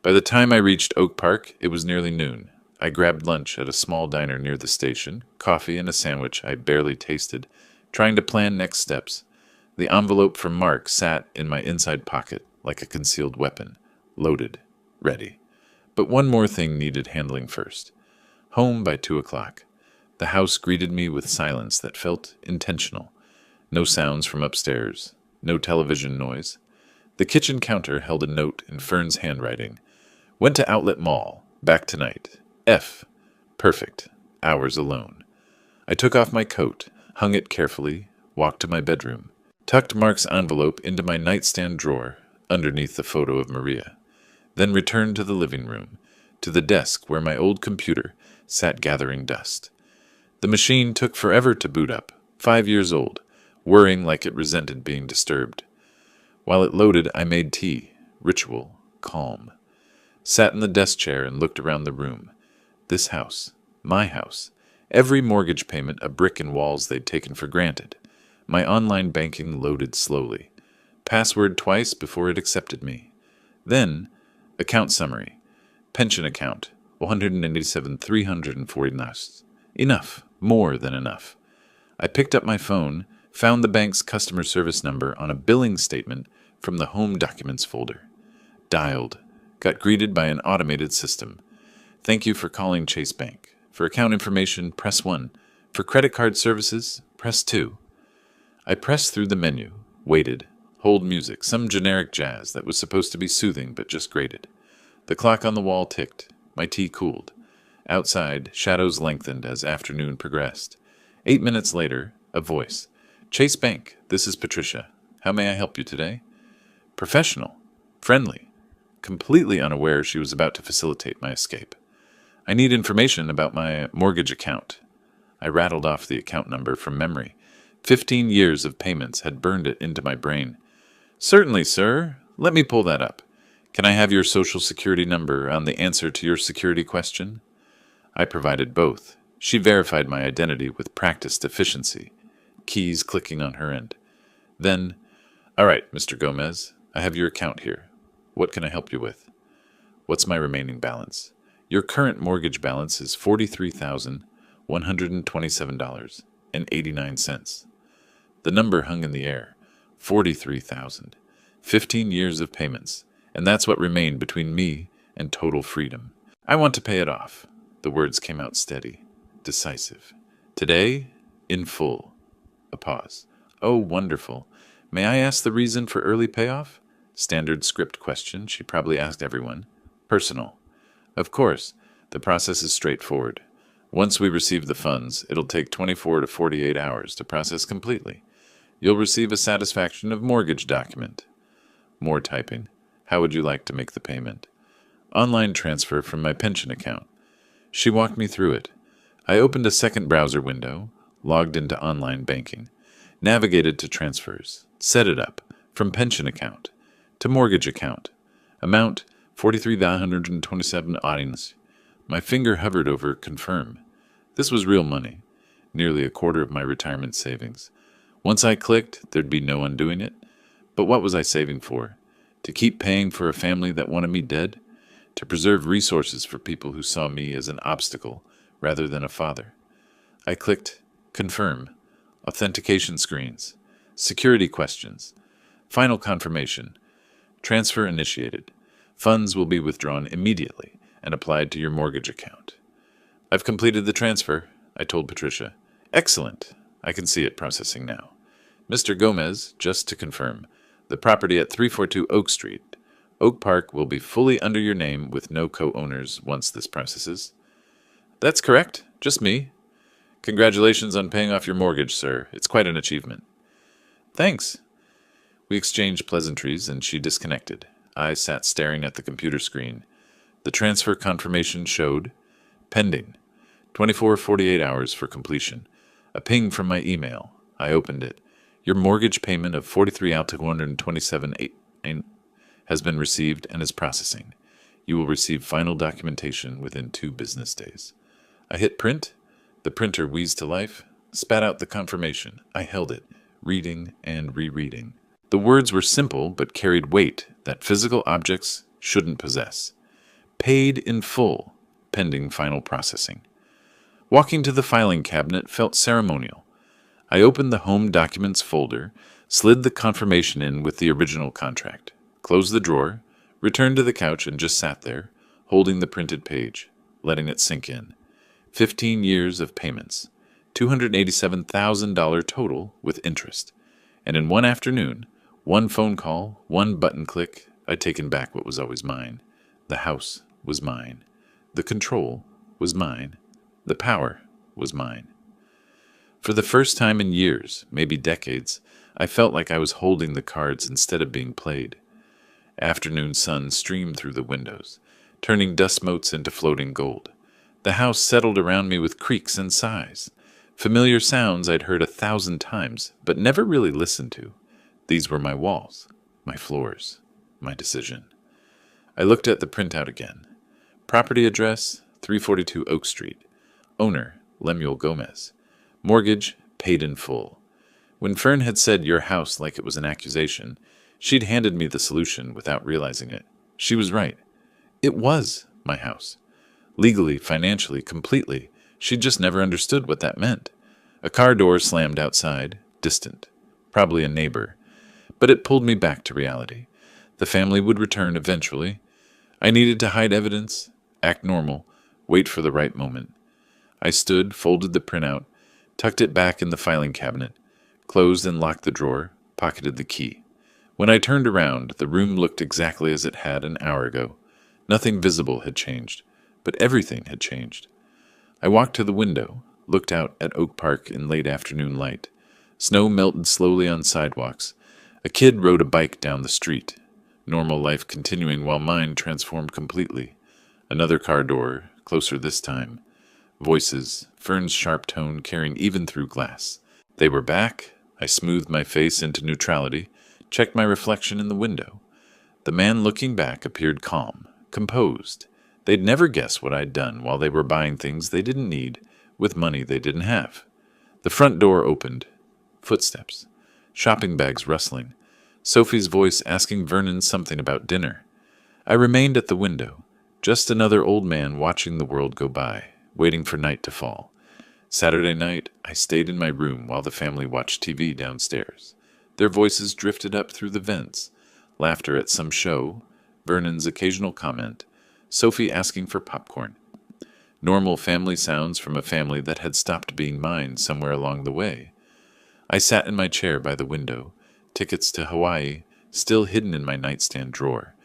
By the time I reached Oak Park, it was nearly noon. I grabbed lunch at a small diner near the station, coffee and a sandwich I barely tasted, trying to plan next steps. The envelope from Mark sat in my inside pocket like a concealed weapon, loaded, ready. But one more thing needed handling first. Home by 2 o'clock. The house greeted me with silence that felt intentional. No sounds from upstairs, no television noise. The kitchen counter held a note in Fern's handwriting. Went to Outlet Mall, back tonight. F. Perfect. Hours alone. I took off my coat, hung it carefully, walked to my bedroom, tucked Mark's envelope into my nightstand drawer underneath the photo of Maria, then returned to the living room, to the desk where my old computer sat gathering dust. The machine took forever to boot up, 5 years old, whirring like it resented being disturbed. While it loaded, I made tea, ritual, calm. Sat in the desk chair and looked around the room. This house, my house, every mortgage payment a brick in walls they'd taken for granted. My online banking loaded slowly. Password twice before it accepted me. Then, account summary. Pension account, 187,340 nas. Enough, more than enough. I picked up my phone, found the bank's customer service number on a billing statement from the Home Documents folder. Dialed, got greeted by an automated system. Thank you for calling Chase Bank. For account information, press 1. For credit card services, press 2. I pressed through the menu, waited, hold music, some generic jazz that was supposed to be soothing but just grated. The clock on the wall ticked. My tea cooled. Outside, shadows lengthened as afternoon progressed. 8 minutes later, a voice. Chase Bank, this is Patricia. How may I help you today? Professional. Friendly. Completely unaware she was about to facilitate my escape. I need information about my mortgage account. I rattled off the account number from memory. 15 years of payments had burned it into my brain. Certainly, sir. Let me pull that up. Can I have your social security number on the answer to your security question? I provided both. She verified my identity with practiced efficiency, keys clicking on her end. Then, all right, Mr. Gomez, I have your account here. What can I help you with? What's my remaining balance? Your current mortgage balance is $43,127.89. The number hung in the air. 43,000. 15 years of payments, and that's what remained between me and total freedom. I want to pay it off. The words came out steady, decisive. Today, in full. A pause. Oh, wonderful. May I ask the reason for early payoff? Standard script question she probably asked everyone. Personal. Of course, the process is straightforward. Once we receive the funds, it'll take 24 to 48 hours to process completely. You'll receive a satisfaction of mortgage document. More typing. How would you like to make the payment? Online transfer from my pension account. She walked me through it. I opened a second browser window, logged into online banking, navigated to transfers, set it up, from pension account to mortgage account. Amount $43,127 audience. My finger hovered over confirm. This was real money, nearly a quarter of my retirement savings. Once I clicked, there'd be no undoing it. But what was I saving for? To keep paying for a family that wanted me dead? To preserve resources for people who saw me as an obstacle rather than a father? I clicked confirm, authentication screens, security questions, final confirmation, transfer initiated. Funds will be withdrawn immediately and applied to your mortgage account. I've completed the transfer, I told Patricia. Excellent. I can see it processing now. Mr. Gomez, just to confirm, the property at 342 Oak Street. Oak Park will be fully under your name with no co-owners once this processes. That's correct. Just me. Congratulations on paying off your mortgage, sir. It's quite an achievement. Thanks. We exchanged pleasantries and she disconnected. I sat staring at the computer screen. The transfer confirmation showed pending. 24-48 hours for completion. A ping from my email. I opened it. Your mortgage payment of $43,127 has been received and is processing. You will receive final documentation within 2 business days. I hit print. The printer wheezed to life, spat out the confirmation. I held it, reading and rereading. The words were simple but carried weight that physical objects shouldn't possess. Paid in full, pending final processing. Walking to the filing cabinet felt ceremonial. I opened the Home Documents folder, slid the confirmation in with the original contract, closed the drawer, returned to the couch and just sat there, holding the printed page, letting it sink in. 15 years of payments, $287,000 total with interest. And in one afternoon, one phone call, one button click, I'd taken back what was always mine. The house was mine. The control was mine. The power was mine. For the first time in years, maybe decades, I felt like I was holding the cards instead of being played. Afternoon sun streamed through the windows, turning dust motes into floating gold. The house settled around me with creaks and sighs. Familiar sounds I'd heard 1,000 times, but never really listened to. These were my walls, my floors, my decision. I looked at the printout again. Property address, 342 Oak Street. Owner, Lemuel Gomez. Mortgage, paid in full. When Fern had said your house like it was an accusation, she'd handed me the solution without realizing it. She was right. It was my house. Legally, financially, completely. She'd just never understood what that meant. A car door slammed outside, distant. Probably a neighbor. But it pulled me back to reality. The family would return eventually. I needed to hide evidence, act normal, wait for the right moment. I stood, folded the printout, tucked it back in the filing cabinet, closed and locked the drawer, pocketed the key. When I turned around, the room looked exactly as it had an hour ago. Nothing visible had changed, but everything had changed. I walked to the window, looked out at Oak Park in late afternoon light. Snow melted slowly on sidewalks. A kid rode a bike down the street. Normal life continuing while mine transformed completely. Another car door, closer this time. Voices, Fern's sharp tone carrying even through glass. They were back. I smoothed my face into neutrality, checked my reflection in the window. The man looking back appeared calm, composed. They'd never guess what I'd done while they were buying things they didn't need with money they didn't have. The front door opened. Footsteps. Shopping bags rustling. Sophie's voice asking Vernon something about dinner. I remained at the window, just another old man watching the world go by, waiting for night to fall. Saturday night, I stayed in my room while the family watched TV downstairs. Their voices drifted up through the vents. Laughter at some show, Vernon's occasional comment, Sophie asking for popcorn. Normal family sounds from a family that had stopped being mine somewhere along the way. I sat in my chair by the window, tickets to Hawaii still hidden in my nightstand drawer,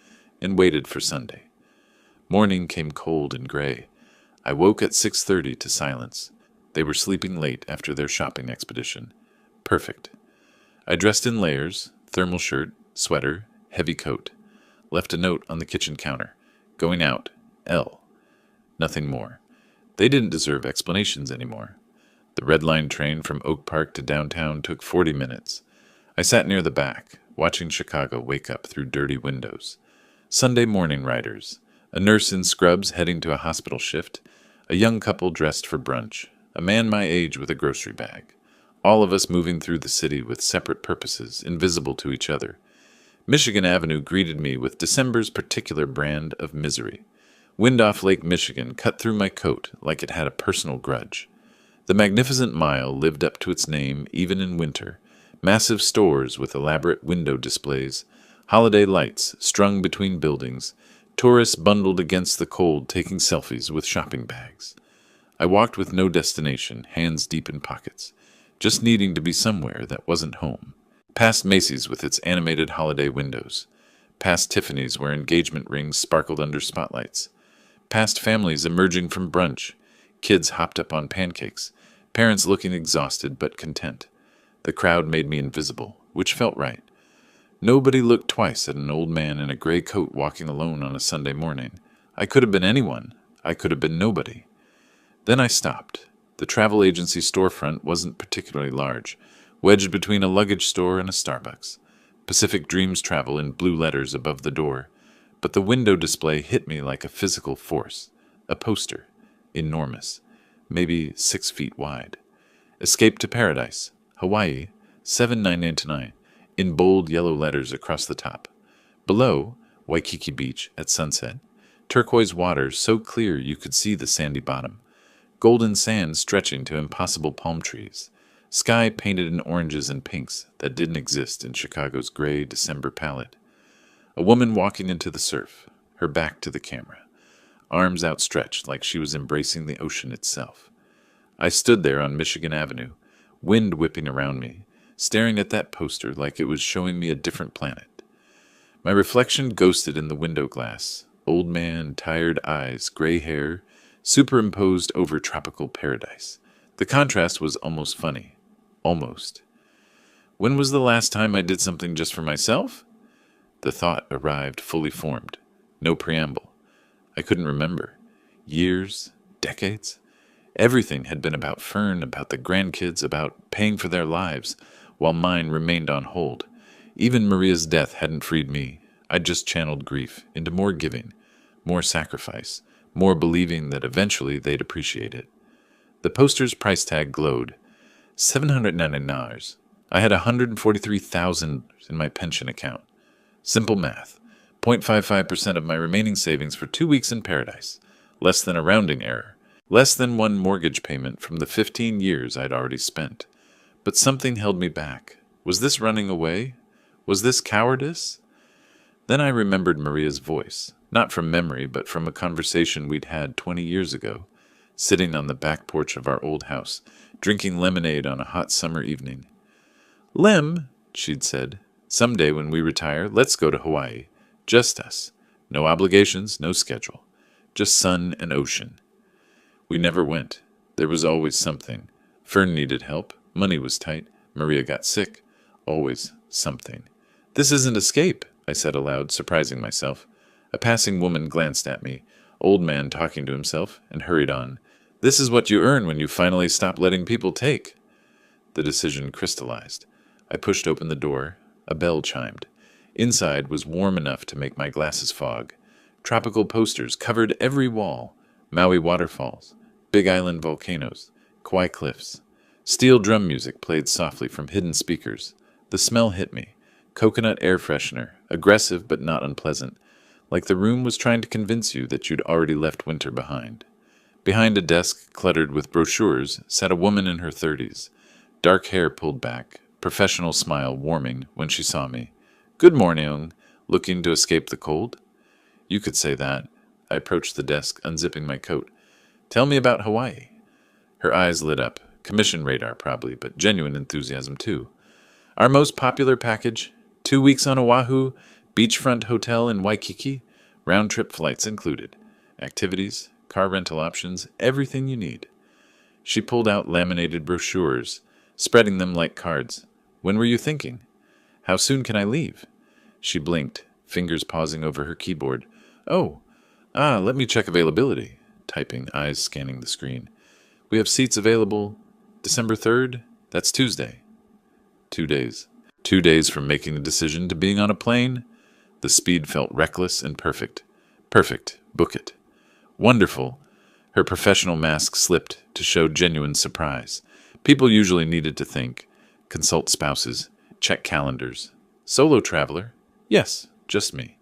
and waited for Sunday. Morning came cold and gray. I woke at 6:30 to silence. They were sleeping late after their shopping expedition. Perfect. I dressed in layers, thermal shirt, sweater, heavy coat. Left a note on the kitchen counter. Going out. L. Nothing more. They didn't deserve explanations anymore. The Red Line train from Oak Park to downtown took 40 minutes. I sat near the back, watching Chicago wake up through dirty windows. Sunday morning riders, a nurse in scrubs heading to a hospital shift, a young couple dressed for brunch, a man my age with a grocery bag. All of us moving through the city with separate purposes, invisible to each other. Michigan Avenue greeted me with December's particular brand of misery. Wind off Lake Michigan cut through my coat like it had a personal grudge. The magnificent mile lived up to its name even in winter. Massive stores with elaborate window displays, holiday lights strung between buildings, tourists bundled against the cold taking selfies with shopping bags. I walked with no destination, hands deep in pockets, just needing to be somewhere that wasn't home. Past Macy's with its animated holiday windows. Past Tiffany's where engagement rings sparkled under spotlights. Past families emerging from brunch. Kids hopped up on pancakes. Parents looking exhausted but content. The crowd made me invisible, which felt right. Nobody looked twice at an old man in a gray coat walking alone on a Sunday morning. I could have been anyone. I could have been nobody. Then I stopped. The travel agency storefront wasn't particularly large, wedged between a luggage store and a Starbucks. Pacific Dreams Travel in blue letters above the door. But the window display hit me like a physical force. A poster. Enormous. Maybe 6 feet wide. Escape to Paradise. Hawaii. $7.99. In bold yellow letters across the top. Below, Waikiki Beach at sunset. Turquoise water so clear you could see the sandy bottom. Golden sand stretching to impossible palm trees. Sky painted in oranges and pinks that didn't exist in Chicago's gray December palette. A woman walking into the surf, her back to the camera, arms outstretched like she was embracing the ocean itself. I stood there on Michigan Avenue, wind whipping around me, staring at that poster like it was showing me a different planet. My reflection ghosted in the window glass, old man, tired eyes, gray hair, superimposed over tropical paradise. The contrast was almost funny. Almost. When was the last time I did something just for myself? The thought arrived fully formed. No preamble. I couldn't remember. Years? Decades? Everything had been about Fern, about the grandkids, about paying for their lives, while mine remained on hold. Even Maria's death hadn't freed me. I'd just channeled grief into more giving, more sacrifice, more believing that eventually they'd appreciate it. The poster's price tag glowed. $799. I had $143,000 in my pension account. Simple math. 0.55% of my remaining savings for 2 weeks in paradise. Less than a rounding error. Less than one mortgage payment from the 15 years I'd already spent. But something held me back. Was this running away? Was this cowardice? Then I remembered Maria's voice. Not from memory, but from a conversation we'd had 20 years ago, sitting on the back porch of our old house, drinking lemonade on a hot summer evening. "Lem," she'd said, "someday when we retire, let's go to Hawaii. Just us. No obligations, no schedule. Just sun and ocean." We never went. There was always something. Fern needed help. Money was tight. Maria got sick. Always something. "This isn't escape," I said aloud, surprising myself. A passing woman glanced at me, old man talking to himself, and hurried on. "This is what you earn when you finally stop letting people take." The decision crystallized. I pushed open the door. A bell chimed. Inside was warm enough to make my glasses fog. Tropical posters covered every wall. Maui waterfalls, Big Island volcanoes, Kauai cliffs. Steel drum music played softly from hidden speakers. The smell hit me. Coconut air freshener, aggressive but not unpleasant, like the room was trying to convince you that you'd already left winter behind. Behind a desk cluttered with brochures sat a woman in her 30s, dark hair pulled back, professional smile warming when she saw me. "Good morning, looking to escape the cold?" You could say that. I approached the desk, unzipping my coat. "Tell me about Hawaii." Her eyes lit up. Commission radar, probably, but genuine enthusiasm, too. "Our most popular package, 2 weeks on Oahu, beachfront hotel in Waikiki, round-trip flights included. Activities, car rental options, everything you need." She pulled out laminated brochures, spreading them like cards. "When were you thinking? How soon can I leave?" She blinked, fingers pausing over her keyboard. Let me check availability." Typing, eyes scanning the screen. "We have seats available December 3rd. That's Tuesday." 2 days. 2 days from making the decision to being on a plane. The speed felt reckless and perfect. Perfect. Book it. Wonderful. Her professional mask slipped to show genuine surprise. People usually needed to think, consult spouses, check calendars. Solo traveler? Yes, just me.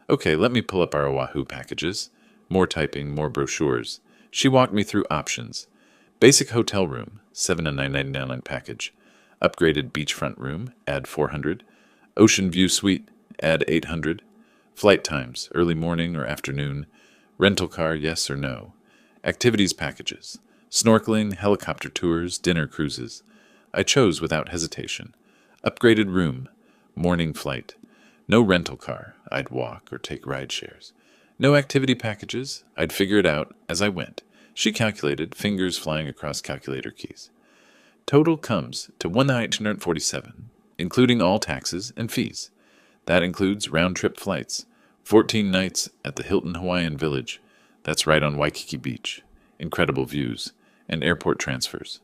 Okay, let me pull up our Oahu packages. More typing, more brochures. She walked me through options. Basic hotel room, $7.99 package. Upgraded beachfront room, add $400. Ocean view suite, add $800. Flight times, early morning or afternoon. Rental car, yes or no. Activities packages. Snorkeling, helicopter tours, dinner cruises. I chose without hesitation. Upgraded room. Morning flight. No rental car. I'd walk or take ride shares. No activity packages. I'd figure it out as I went. She calculated, fingers flying across calculator keys. Total comes to $1,847, including all taxes and fees. That includes round-trip flights, 14 nights at the Hilton Hawaiian Village. That's right on Waikiki Beach. Incredible views. And airport transfers.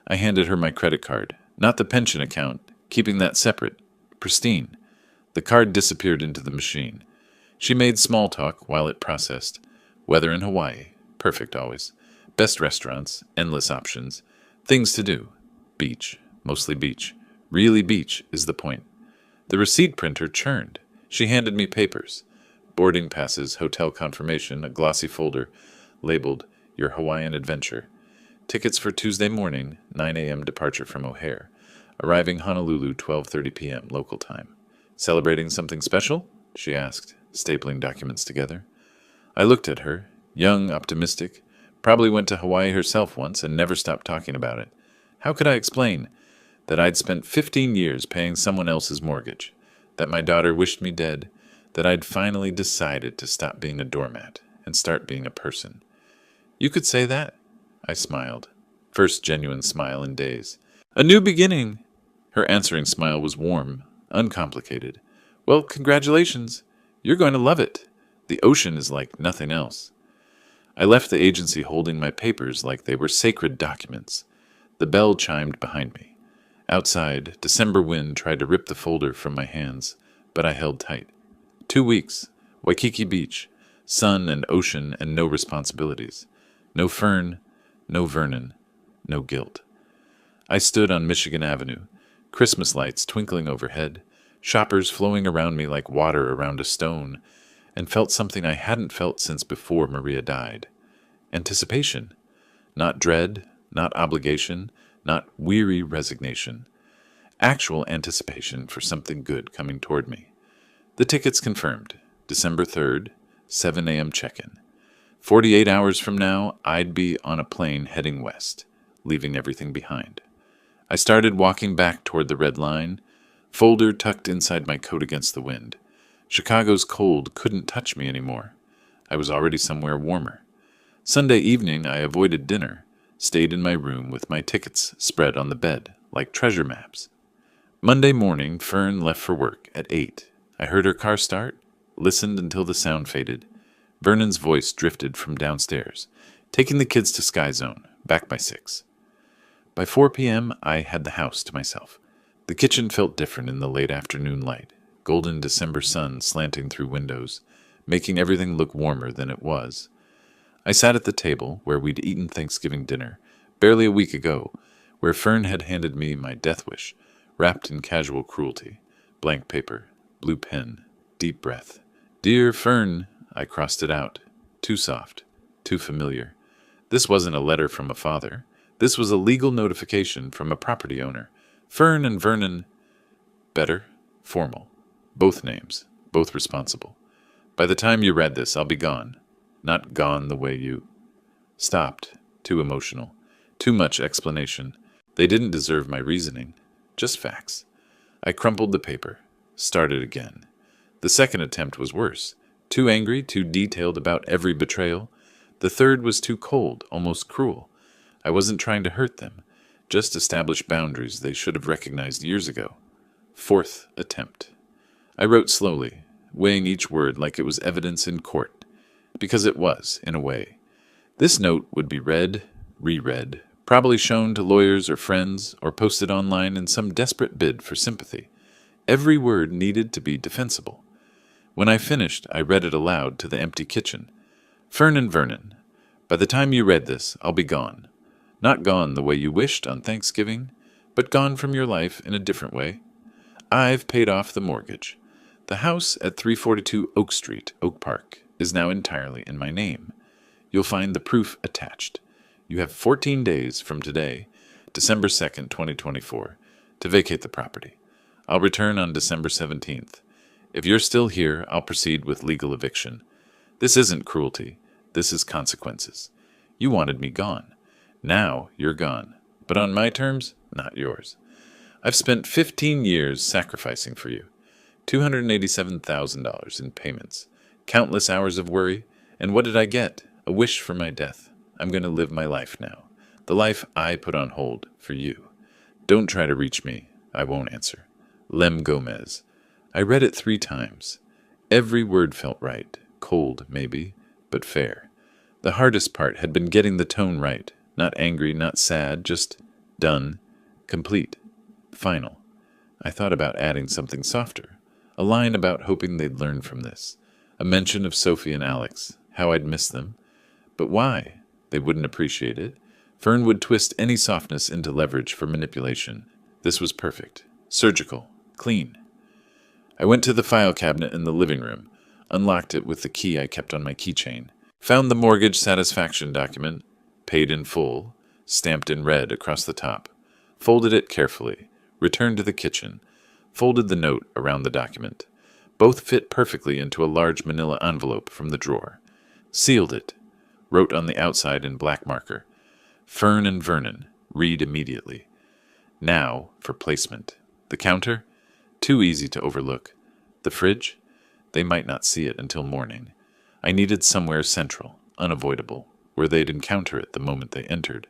I handed her my credit card, not the pension account, keeping that separate, pristine. The card disappeared into the machine. She made small talk while it processed. Weather in Hawaii. Perfect always. Best restaurants. Endless options. Things to do. Beach. Mostly beach. Really beach is the point. The receipt printer churned. She handed me papers. Boarding passes, hotel confirmation, a glossy folder labeled Your Hawaiian Adventure. Tickets for Tuesday morning, 9 a.m. departure from O'Hare. Arriving Honolulu, 12:30 p.m. local time. Celebrating something special? She asked, stapling documents together. I looked at her, young, optimistic, probably went to Hawaii herself once and never stopped talking about it. How could I explain that I'd spent 15 years paying someone else's mortgage, that my daughter wished me dead, that I'd finally decided to stop being a doormat and start being a person? You could say that. I smiled. First genuine smile in days. A new beginning. Her answering smile was warm, uncomplicated. Well, congratulations. You're going to love it. The ocean is like nothing else. I left the agency holding my papers like they were sacred documents. The bell chimed behind me. Outside, December wind tried to rip the folder from my hands, but I held tight. 2 weeks. Waikiki Beach. Sun and ocean and no responsibilities. No Fern, no Vernon, no guilt. I stood on Michigan Avenue, Christmas lights twinkling overhead, shoppers flowing around me like water around a stone, and felt something I hadn't felt since before Maria died. Anticipation. Not dread, not obligation, not weary resignation. Actual anticipation for something good coming toward me. The tickets confirmed. December 3rd, 7 a.m. check-in. 48 hours from now, I'd be on a plane heading west, leaving everything behind. I started walking back toward the red line, folder tucked inside my coat against the wind. Chicago's cold couldn't touch me anymore. I was already somewhere warmer. Sunday evening, I avoided dinner, stayed in my room with my tickets spread on the bed, like treasure maps. Monday morning, Fern left for work at 8. I heard her car start, listened until the sound faded. Vernon's voice drifted from downstairs, taking the kids to Sky Zone, back by 6. By 4 p.m., I had the house to myself. The kitchen felt different in the late afternoon light, golden December sun slanting through windows, making everything look warmer than it was. I sat at the table where we'd eaten Thanksgiving dinner, barely a week ago, where Fern had handed me my death wish, wrapped in casual cruelty. Blank paper, blue pen, deep breath. Dear Fern, I crossed it out. Too soft, too familiar. This wasn't a letter from a father. This was a legal notification from a property owner. Fern and Vernon. Better, formal. Both names, both responsible. By the time you read this, I'll be gone. Not gone the way you... Stopped. Too emotional. Too much explanation. They didn't deserve my reasoning. Just facts. I crumpled the paper. Started again. The second attempt was worse. Too angry, too detailed about every betrayal. The third was too cold, almost cruel. I wasn't trying to hurt them, just establish boundaries they should have recognized years ago. Fourth attempt. I wrote slowly, weighing each word like it was evidence in court, because it was, in a way. This note would be read, reread, probably shown to lawyers or friends, or posted online in some desperate bid for sympathy. Every word needed to be defensible. When I finished, I read it aloud to the empty kitchen. Fern and Vernon, by the time you read this, I'll be gone. Not gone the way you wished on Thanksgiving, but gone from your life in a different way. I've paid off the mortgage. The house at 342 Oak Street, Oak Park, is now entirely in my name. You'll find the proof attached. You have 14 days from today, December 2nd, 2024, to vacate the property. I'll return on December 17th. If you're still here, I'll proceed with legal eviction. This isn't cruelty. This is consequences. You wanted me gone. Now you're gone. But on my terms, not yours. I've spent 15 years sacrificing for you. $287,000 in payments. Countless hours of worry. And what did I get? A wish for my death. I'm going to live my life now. The life I put on hold for you. Don't try to reach me. I won't answer. Lem Gomez. I read it 3 times. Every word felt right. Cold, maybe, but fair. The hardest part had been getting the tone right. Not angry, not sad, just done, complete, final. I thought about adding something softer. A line about hoping they'd learn from this. A mention of Sophie and Alex, how I'd miss them. But why? They wouldn't appreciate it. Fern would twist any softness into leverage for manipulation. This was perfect. Surgical. Clean. I went to the file cabinet in the living room, unlocked it with the key I kept on my keychain, found the mortgage satisfaction document, paid in full, stamped in red across the top, folded it carefully, returned to the kitchen, folded the note around the document. Both fit perfectly into a large manila envelope from the drawer. Sealed it. Wrote on the outside in black marker, Fern and Vernon, read immediately. Now for placement. The counter? Too easy to overlook. The fridge? They might not see it until morning. I needed somewhere central, unavoidable, where they'd encounter it the moment they entered.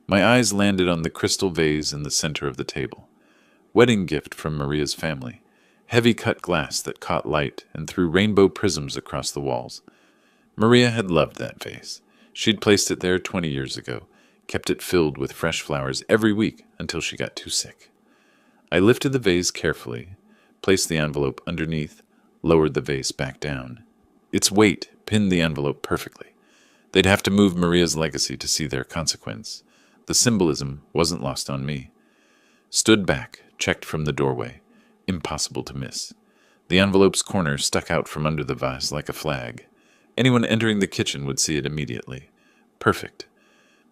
My eyes landed on the crystal vase in the center of the table. Wedding gift from Maria's family. Heavy cut glass that caught light and threw rainbow prisms across the walls. Maria had loved that vase. She'd placed it there 20 years ago, kept it filled with fresh flowers every week until she got too sick. I lifted the vase carefully, placed the envelope underneath, lowered the vase back down. Its weight pinned the envelope perfectly. They'd have to move Maria's legacy to see their consequence. The symbolism wasn't lost on me. Stood back, checked from the doorway. Impossible to miss. The envelope's corner stuck out from under the vase like a flag. Anyone entering the kitchen would see it immediately. Perfect.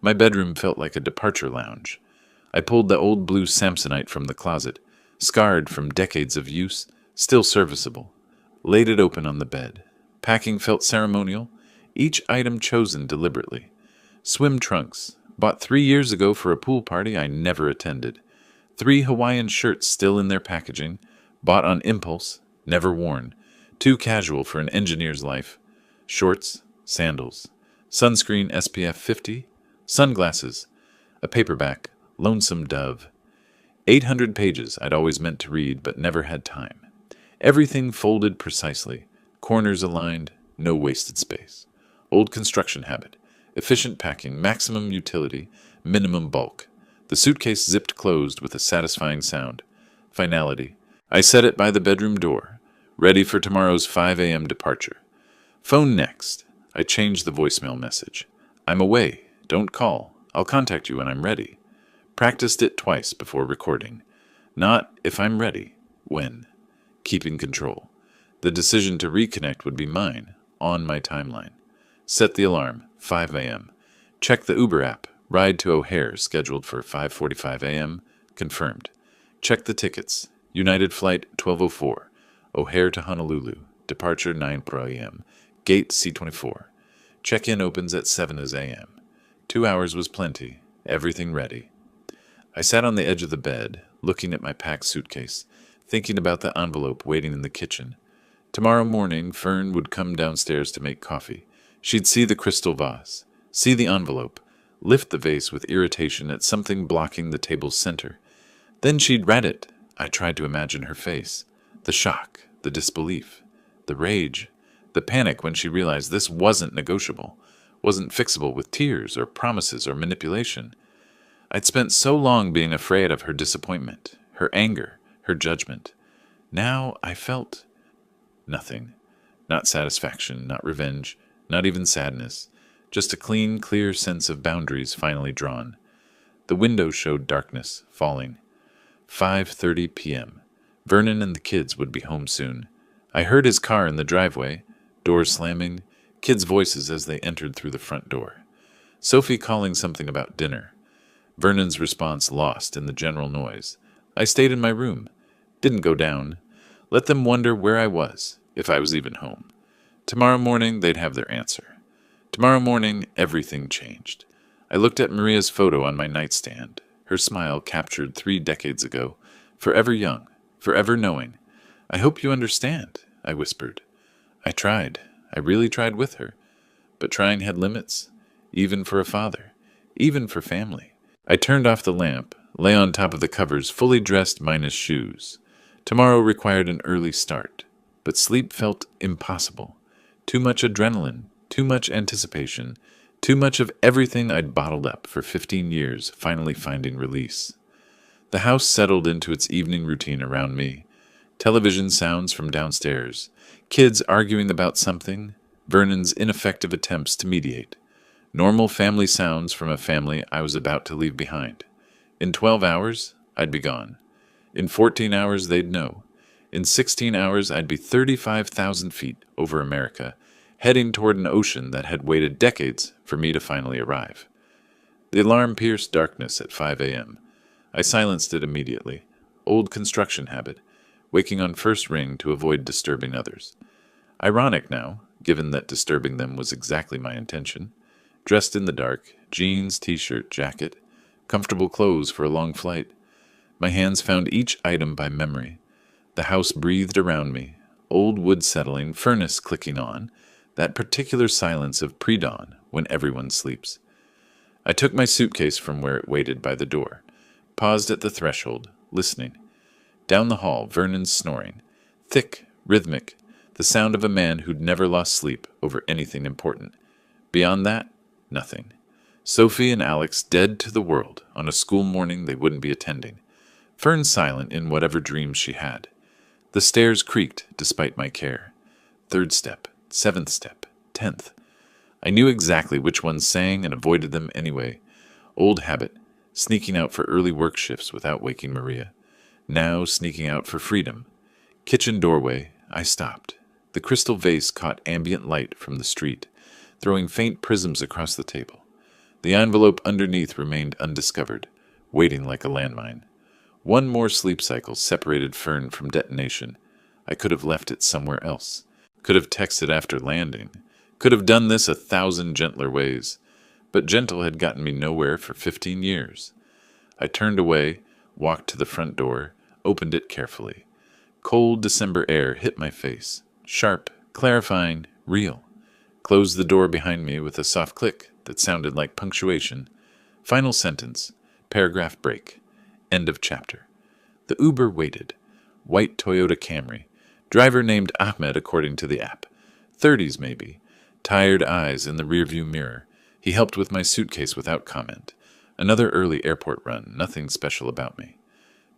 My bedroom felt like a departure lounge. I pulled the old blue Samsonite from the closet, scarred from decades of use, still serviceable. Laid it open on the bed. Packing felt ceremonial, each item chosen deliberately. Swim trunks, bought 3 years ago for a pool party I never attended. 3 Hawaiian shirts still in their packaging, bought on impulse, never worn. Too casual for an engineer's life. Shorts, sandals, sunscreen SPF 50, sunglasses, a paperback, Lonesome Dove. 800 pages I'd always meant to read but never had time. Everything folded precisely, corners aligned, no wasted space. Old construction habit, efficient packing, maximum utility, minimum bulk. The suitcase zipped closed with a satisfying sound. Finality. I set it by the bedroom door, ready for tomorrow's 5 a.m. departure. Phone next. I changed the voicemail message. I'm away. Don't call. I'll contact you when I'm ready. Practiced it twice before recording. Not if I'm ready. When. Keeping control. The decision to reconnect would be mine, on my timeline. Set the alarm. 5 a.m. Check the Uber app. Ride to O'Hare scheduled for 5:45 a.m. Confirmed. Check the tickets. United Flight 1204. O'Hare to Honolulu. Departure 9 p.m. Gate C24. Check-in opens at 7 a.m. 2 hours was plenty. Everything ready. I sat on the edge of the bed, looking at my packed suitcase, thinking about the envelope waiting in the kitchen. Tomorrow morning, Fern would come downstairs to make coffee. She'd see the crystal vase, see the envelope, lift the vase with irritation at something blocking the table's center. Then she'd read it. I tried to imagine her face. The shock, the disbelief, the rage, the panic when she realized this wasn't negotiable, wasn't fixable with tears or promises or manipulation. I'd spent so long being afraid of her disappointment, her anger, her judgment. Now I felt nothing. Not satisfaction, not revenge, not even sadness. Just a clean, clear sense of boundaries finally drawn. The window showed darkness, falling. 5:30 p.m. Vernon and the kids would be home soon. I heard his car in the driveway, doors slamming, kids' voices as they entered through the front door. Sophie calling something about dinner. Vernon's response lost in the general noise. I stayed in my room. Didn't go down. Let them wonder where I was, if I was even home. Tomorrow morning, they'd have their answer. Tomorrow morning, everything changed. I looked at Maria's photo on my nightstand, her smile captured 3 decades ago, forever young, forever knowing. I hope you understand, I whispered. I tried. I really tried with her. But trying had limits, even for a father, even for family. I turned off the lamp, lay on top of the covers, fully dressed minus shoes. Tomorrow required an early start, but sleep felt impossible. Too much adrenaline, too much anticipation, too much of everything I'd bottled up for 15 years finally finding release. The house settled into its evening routine around me. Television sounds from downstairs, kids arguing about something, Vernon's ineffective attempts to mediate. Normal family sounds from a family I was about to leave behind. In 12 hours, I'd be gone. In 14 hours, they'd know. In 16 hours, I'd be 35,000 feet over America, heading toward an ocean that had waited decades for me to finally arrive. The alarm pierced darkness at 5 a.m. I silenced it immediately. Old construction habit, waking on first ring to avoid disturbing others. Ironic now, given that disturbing them was exactly my intention. Dressed in the dark, jeans, t-shirt, jacket, comfortable clothes for a long flight. My hands found each item by memory. The house breathed around me, old wood settling, furnace clicking on, that particular silence of pre-dawn when everyone sleeps. I took my suitcase from where it waited by the door, paused at the threshold, listening. Down the hall, Vernon's snoring, thick, rhythmic, the sound of a man who'd never lost sleep over anything important. Beyond that, nothing. Sophie and Alex dead to the world on a school morning they wouldn't be attending. Fern silent in whatever dreams she had. The stairs creaked despite my care. 3rd step, 7th step, 10th. I knew exactly which ones sang and avoided them anyway. Old habit, sneaking out for early work shifts without waking Maria. Now sneaking out for freedom. Kitchen doorway, I stopped. The crystal vase caught ambient light from the street, throwing faint prisms across the table. The envelope underneath remained undiscovered, waiting like a landmine. One more sleep cycle separated Fern from detonation. I could have left it somewhere else. Could have texted after landing. Could have done this 1,000 gentler ways. But gentle had gotten me nowhere for 15 years. I turned away, walked to the front door, opened it carefully. Cold December air hit my face. Sharp, clarifying, real. Closed the door behind me with a soft click that sounded like punctuation. Final sentence. Paragraph break. End of chapter. The Uber waited. White Toyota Camry. Driver named Ahmed according to the app. 30s maybe. Tired eyes in the rearview mirror. He helped with my suitcase without comment. Another early airport run. Nothing special about me.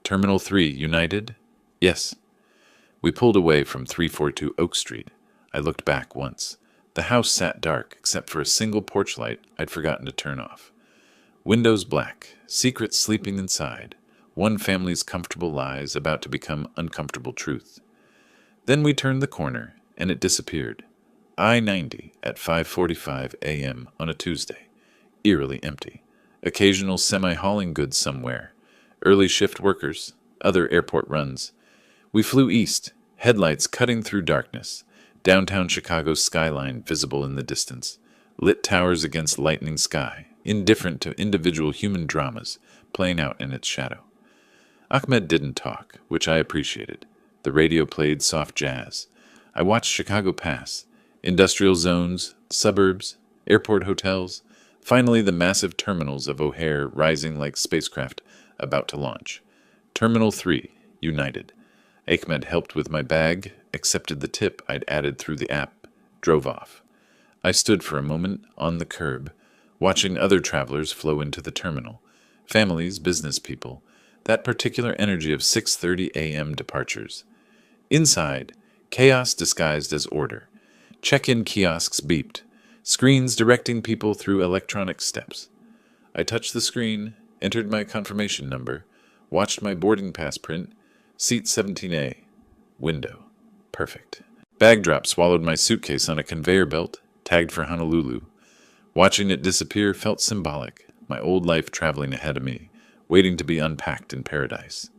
Terminal 3, United? Yes. We pulled away from 342 Oak Street. I looked back once. The house sat dark, except for a single porch light I'd forgotten to turn off. Windows black, secrets sleeping inside, one family's comfortable lies about to become uncomfortable truth. Then we turned the corner, and it disappeared. I-90 at 5:45 a.m. on a Tuesday. Eerily empty. Occasional semi-hauling goods somewhere. Early shift workers, other airport runs. We flew east, headlights cutting through darkness. Downtown Chicago's skyline visible in the distance. Lit towers against lightning sky, indifferent to individual human dramas playing out in its shadow. Ahmed didn't talk, which I appreciated. The radio played soft jazz. I watched Chicago pass. Industrial zones, suburbs, airport hotels, finally the massive terminals of O'Hare rising like spacecraft about to launch. Terminal 3, United. Ahmed helped with my bag, accepted the tip I'd added through the app, drove off. I stood for a moment on the curb, watching other travelers flow into the terminal. Families, business people, that particular energy of 6:30 a.m. departures. Inside, chaos disguised as order. Check-in kiosks beeped, screens directing people through electronic steps. I touched the screen, entered my confirmation number, watched my boarding pass print, seat 17A, window. Perfect. Bag drop swallowed my suitcase on a conveyor belt, tagged for Honolulu. Watching it disappear felt symbolic, my old life traveling ahead of me, waiting to be unpacked in paradise.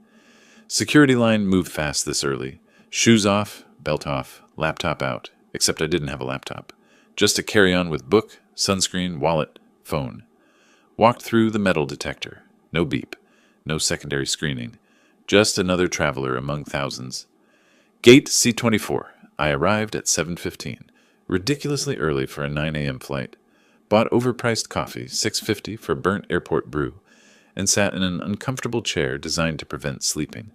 Security line moved fast this early. Shoes off, belt off, laptop out, except I didn't have a laptop. Just a carry-on with book, sunscreen, wallet, phone. Walked through the metal detector. No beep. No secondary screening. Just another traveler among thousands. Gate C-24. I arrived at 7:15. Ridiculously early for a 9 a.m. flight. Bought overpriced coffee, $6.50 for burnt airport brew, and sat in an uncomfortable chair designed to prevent sleeping.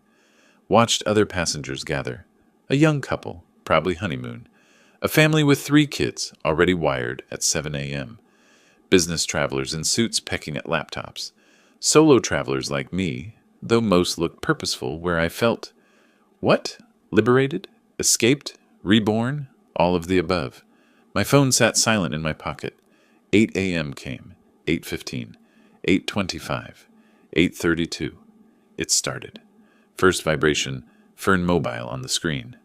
Watched other passengers gather. A young couple, probably honeymoon. A family with 3 kids, already wired at 7 a.m. Business travelers in suits pecking at laptops. Solo travelers like me, though most looked purposeful, where I felt, what? Liberated? Escaped? Reborn? All of the above. My phone sat silent in my pocket. 8 a.m. came. 8:15. 8:25. 8:32. It started. First vibration, Fern Mobile on the screen.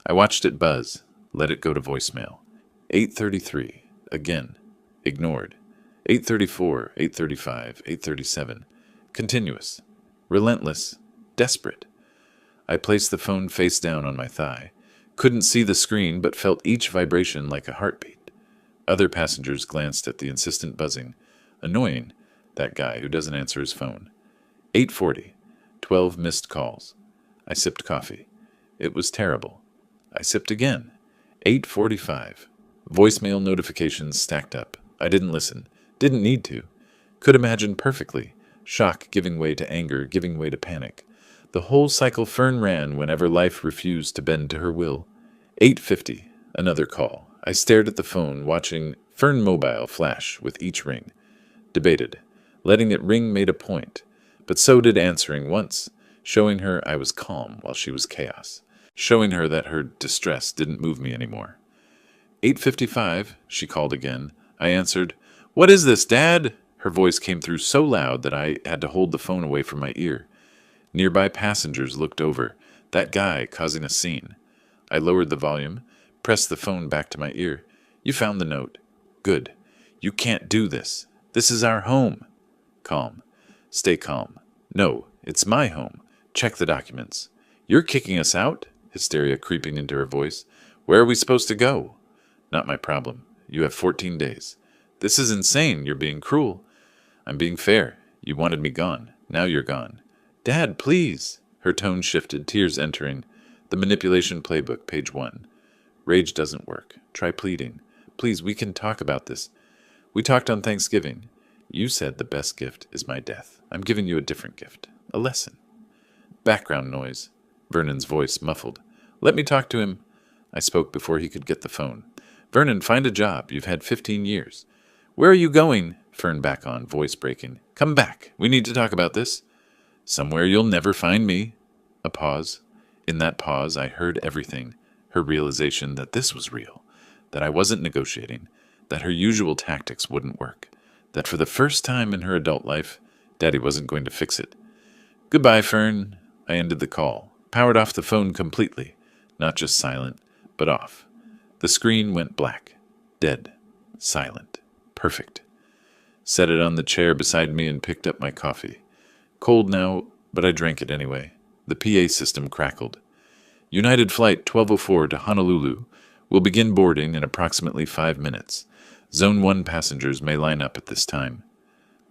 I watched it buzz, let it go to voicemail. 8:33. Again. Ignored. 8:34. 8:35. 8:37. Continuous. Relentless. Desperate. I placed the phone face down on my thigh. Couldn't see the screen, but felt each vibration like a heartbeat. Other passengers glanced at the insistent buzzing. Annoying, that guy who doesn't answer his phone. 8:40. 12 missed calls. I sipped coffee. It was terrible. I sipped again. 8:45. Voicemail notifications stacked up. I didn't listen. Didn't need to. Could imagine perfectly. Shock giving way to anger, giving way to panic. The whole cycle Fern ran whenever life refused to bend to her will. 8:50. Another call. I stared at the phone, watching Fern Mobile flash with each ring. Debated. Letting it ring made a point, but so did answering once, showing her I was calm while she was chaos, showing her that her distress didn't move me anymore. 8:55, she called again. I answered, "What is this, Dad?" Her voice came through so loud that I had to hold the phone away from my ear. Nearby passengers looked over. That guy causing a scene. I lowered the volume, pressed the phone back to my ear. "You found the note. Good. You can't do this. This is our home." Calm. Stay calm. "No, it's my home. Check the documents." "You're kicking us out?" Hysteria creeping into her voice. "Where are we supposed to go?" "Not my problem. You have 14 days. "This is insane. You're being cruel." "I'm being fair. You wanted me gone. Now you're gone." "Dad, please." Her tone shifted, tears entering. The manipulation playbook, page 1. "Rage doesn't work. Try pleading. Please, we can talk about this. We talked on Thanksgiving. You said the best gift is my death. I'm giving you a different gift. A lesson." Background noise. Vernon's voice muffled. "Let me talk to him." I spoke before he could get the phone. "Vernon, find a job. You've had 15 years. "Where are you going?" Fern back on, voice breaking. "Come back. We need to talk about this." "Somewhere you'll never find me." A pause. In that pause, I heard everything. Her realization that this was real, that I wasn't negotiating, that her usual tactics wouldn't work, that for the first time in her adult life, Daddy wasn't going to fix it. "Goodbye, Fern." I ended the call, powered off the phone completely, not just silent, but off. The screen went black, dead, silent, perfect. Set it on the chair beside me and picked up my coffee. Cold now, but I drank it anyway. The PA system crackled. "United Flight 1204 to Honolulu will begin boarding in approximately 5 minutes. Zone 1 passengers may line up at this time."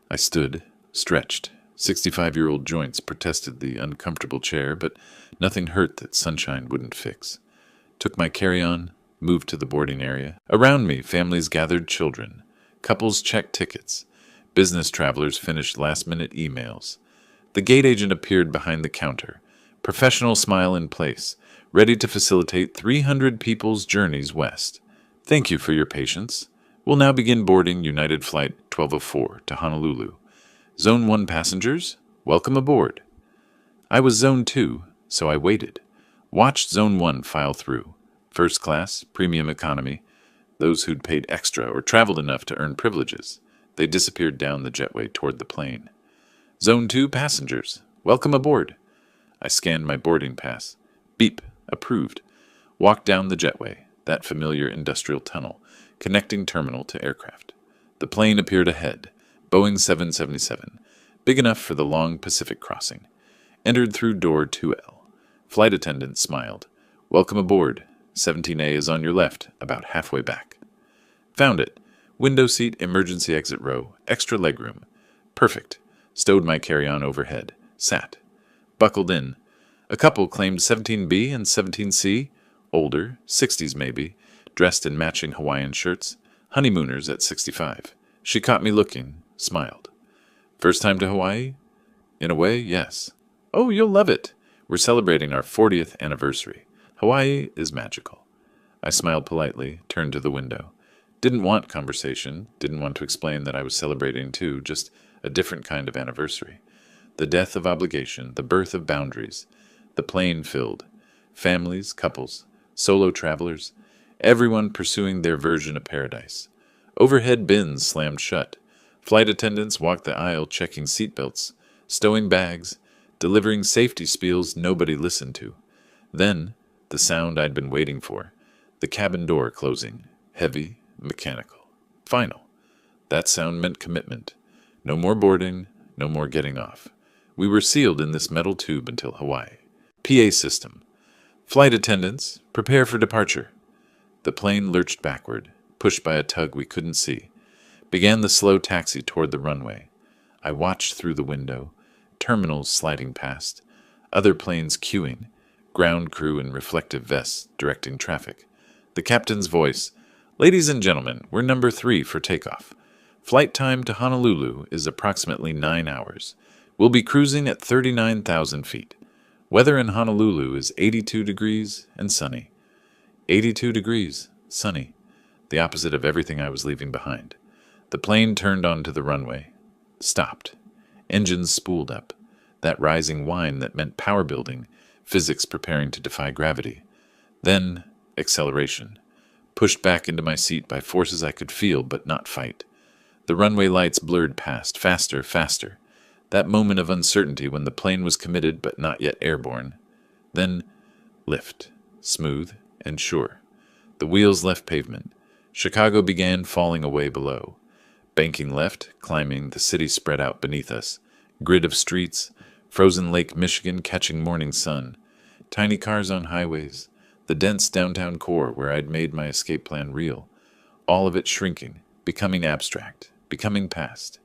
I stood, stretched. 65-year-old joints protested the uncomfortable chair, but nothing hurt that sunshine wouldn't fix. Took my carry-on, moved to the boarding area. Around me, families gathered children. Couples checked tickets. Business travelers finished last-minute emails. The gate agent appeared behind the counter, professional smile in place, ready to facilitate 300 people's journeys west. "Thank you for your patience. We'll now begin boarding United Flight 1204 to Honolulu. Zone 1 passengers, welcome aboard." I was Zone 2, so I waited. Watched Zone 1 file through. First class, premium economy. those who'd paid extra or traveled enough to earn privileges. They disappeared down the jetway toward the plane. Zone 2 passengers. Welcome aboard. I scanned my boarding pass. Beep. Approved. Walked down the jetway, that familiar industrial tunnel, connecting terminal to aircraft. The plane appeared ahead. Boeing 777. Big enough for the long Pacific crossing. Entered through door 2L. Flight attendant smiled. Welcome aboard. 17A is on your left, about halfway back. Found it. Window seat, emergency exit row, extra legroom. Perfect. Stowed my carry-on overhead. Sat. Buckled in. A couple claimed 17B and 17C, older, 60s maybe, dressed in matching Hawaiian shirts, honeymooners at 65. She caught me looking, smiled. First time to Hawaii? In a way, yes. Oh, you'll love it. We're celebrating our 40th anniversary. Hawaii is magical. I smiled politely, turned to the window. Didn't want conversation, didn't want to explain that I was celebrating too, just a different kind of anniversary. The death of obligation, the birth of boundaries. The plane filled. Families, couples, solo travelers, everyone pursuing their version of paradise. Overhead bins slammed shut. Flight attendants walked the aisle checking seatbelts, stowing bags, delivering safety spiels nobody listened to. Then, the sound I'd been waiting for, the cabin door closing, heavy, mechanical. Final. That sound meant commitment. No more boarding, no more getting off. We were sealed in this metal tube until Hawaii. PA system. Flight attendants, prepare for departure. The plane lurched backward, pushed by a tug we couldn't see. Began the slow taxi toward the runway. I watched through the window, terminals sliding past, other planes queuing, ground crew in reflective vests directing traffic. The captain's voice, "Ladies and gentlemen, we're number 3 for takeoff. Flight time to Honolulu is approximately 9 hours. We'll be cruising at 39,000 feet. Weather in Honolulu is 82 degrees and sunny." 82 degrees, sunny. The opposite of everything I was leaving behind. The plane turned onto the runway. Stopped. Engines spooled up. That rising whine that meant power building, physics preparing to defy gravity. Then, acceleration. Pushed back into my seat by forces I could feel but not fight. The runway lights blurred past, faster, faster. That moment of uncertainty when the plane was committed but not yet airborne. Then, lift. Smooth and sure. The wheels left pavement. Chicago began falling away below. Banking left, climbing, the city spread out beneath us. Grid of streets, frozen Lake Michigan catching morning sun. Tiny cars on highways. The dense downtown core where I'd made my escape plan real. All of it shrinking, becoming abstract, becoming past.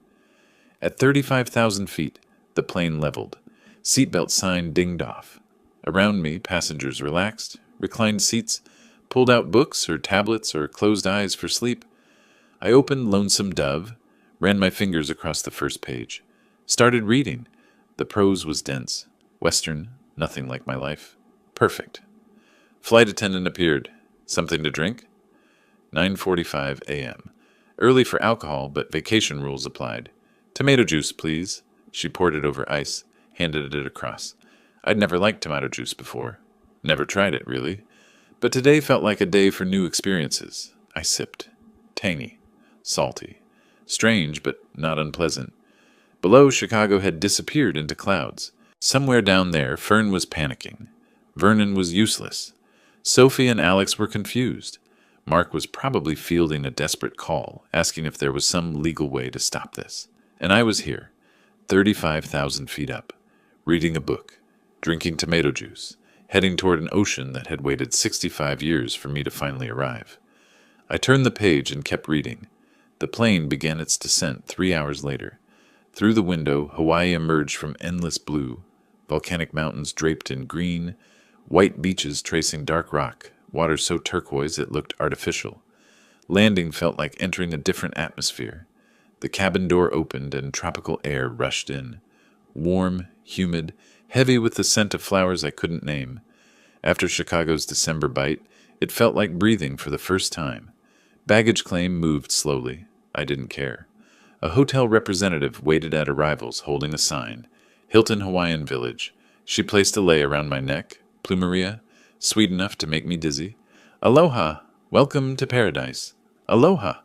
At 35,000 feet, the plane leveled. Seatbelt sign dinged off. Around me, passengers relaxed, reclined seats, pulled out books or tablets or closed eyes for sleep. I opened Lonesome Dove, ran my fingers across the first page. Started reading. The prose was dense. Western, nothing like my life. Perfect. Flight attendant appeared. Something to drink? 9:45 a.m. Early for alcohol, but vacation rules applied. Tomato juice, please. She poured it over ice, handed it across. I'd never liked tomato juice before. Never tried it, really. But today felt like a day for new experiences. I sipped. Tangy. Salty. Strange, but not unpleasant. Below, Chicago had disappeared into clouds. Somewhere down there, Fern was panicking. Vernon was useless. Sophie and Alex were confused. Mark was probably fielding a desperate call, asking if there was some legal way to stop this. And I was here, 35,000 feet up, reading a book, drinking tomato juice, heading toward an ocean that had waited 65 years for me to finally arrive. I turned the page and kept reading. The plane began its descent 3 hours later. Through the window, Hawaii emerged from endless blue, volcanic mountains draped in green, white beaches tracing dark rock, water so turquoise it looked artificial. Landing felt like entering a different atmosphere. The cabin door opened and tropical air rushed in. Warm, humid, heavy with the scent of flowers I couldn't name. After Chicago's December bite, it felt like breathing for the first time. Baggage claim moved slowly. I didn't care. A hotel representative waited at arrivals holding a sign. Hilton Hawaiian Village. She placed a lei around my neck. Plumeria, sweet enough to make me dizzy. Aloha! Welcome to paradise. Aloha!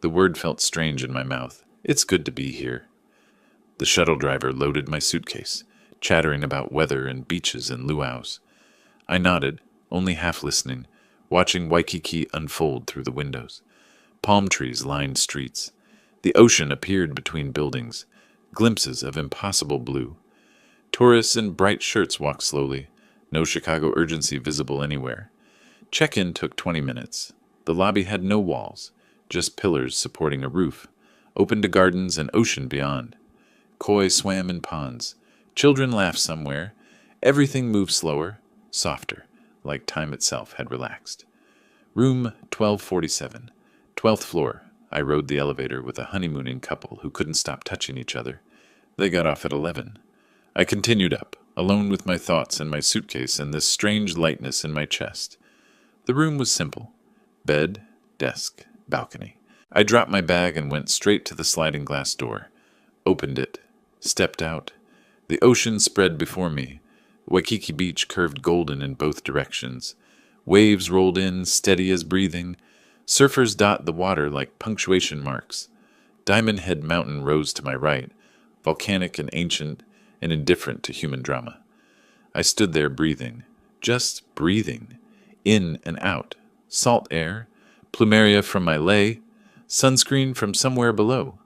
The word felt strange in my mouth. It's good to be here. The shuttle driver loaded my suitcase, chattering about weather and beaches and luau's. I nodded, only half listening, watching Waikiki unfold through the windows. Palm trees lined streets. The ocean appeared between buildings, glimpses of impossible blue. Tourists in bright shirts walked slowly, no Chicago urgency visible anywhere. Check-in took 20 minutes. The lobby had no walls, just pillars supporting a roof, open to gardens and ocean beyond. Koi swam in ponds. Children laughed somewhere. Everything moved slower, softer, like time itself had relaxed. Room 1247, 12th floor. I rode the elevator with a honeymooning couple who couldn't stop touching each other. They got off at 11. I continued up, alone with my thoughts and my suitcase and this strange lightness in my chest. The room was simple. Bed, desk, balcony. I dropped my bag and went straight to the sliding glass door. Opened it. Stepped out. The ocean spread before me. Waikiki Beach curved golden in both directions. Waves rolled in, steady as breathing. Surfers dot the water like punctuation marks. Diamond Head Mountain rose to my right, volcanic and ancient and indifferent to human drama. I stood there breathing, just breathing, in and out, salt air, plumeria from my lei, sunscreen from somewhere below,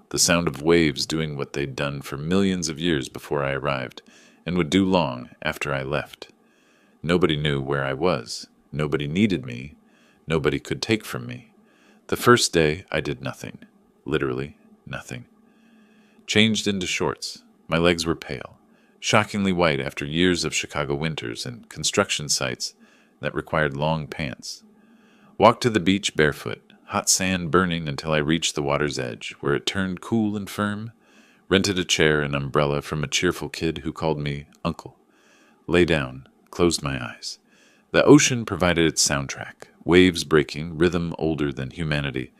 the sound of waves doing what they'd done for millions of years before I arrived, and would do long after I left. Nobody knew where I was. Nobody needed me. Nobody could take from me. The first day I did nothing. Literally nothing. Changed into shorts. My legs were pale, shockingly white after years of Chicago winters and construction sites that required long pants. Walked to the beach barefoot, hot sand burning until I reached the water's edge, where it turned cool and firm. Rented a chair and umbrella from a cheerful kid who called me Uncle. Lay down, closed my eyes. The ocean provided its soundtrack, waves breaking, rhythm older than humanity,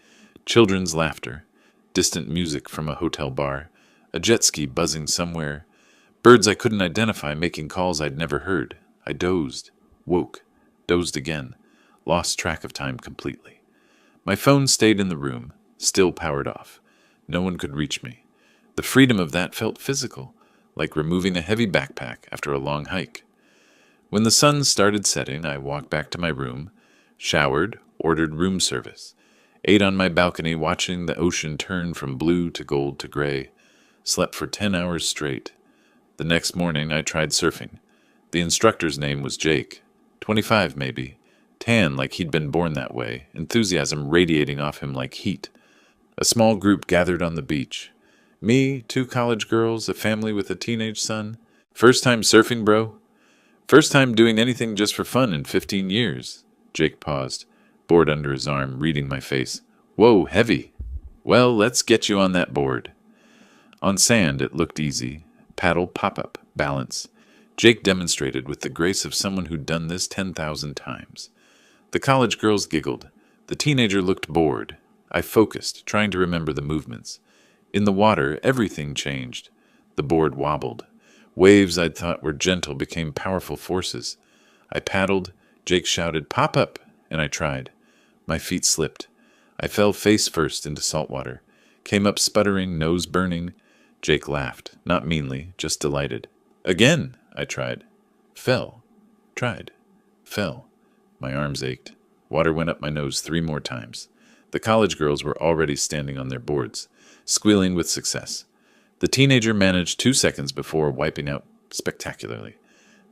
children's laughter, distant music from a hotel bar, a jet ski buzzing somewhere, birds I couldn't identify making calls I'd never heard. I dozed, woke, dozed again, lost track of time completely. My phone stayed in the room, still powered off. No one could reach me. The freedom of that felt physical, like removing a heavy backpack after a long hike. When the sun started setting, I walked back to my room, showered, ordered room service, ate on my balcony watching the ocean turn from blue to gold to gray, slept for 10 hours straight. The next morning I tried surfing. The instructor's name was Jake, 25 maybe, tan like he'd been born that way, enthusiasm radiating off him like heat. A small group gathered on the beach. Me, 2 college girls, a family with a teenage son. First time surfing, bro? First time doing anything just for fun in 15 years. Jake paused, board under his arm, reading my face. Whoa, heavy. Well, let's get you on that board. On sand, it looked easy. Paddle, pop-up, balance. Jake demonstrated with the grace of someone who'd done this 10,000 times. The college girls giggled. The teenager looked bored. I focused, trying to remember the movements. In the water, everything changed. The board wobbled. Waves I'd thought were gentle became powerful forces. I paddled. Jake shouted, "Pop up!" and I tried. My feet slipped. I fell face first into salt water. Came up sputtering, nose burning. Jake laughed, not meanly, just delighted. Again, I tried. Fell. Tried. Fell. My arms ached. Water went up my nose 3 more times. The college girls were already standing on their boards, squealing with success. The teenager managed 2 seconds before wiping out spectacularly.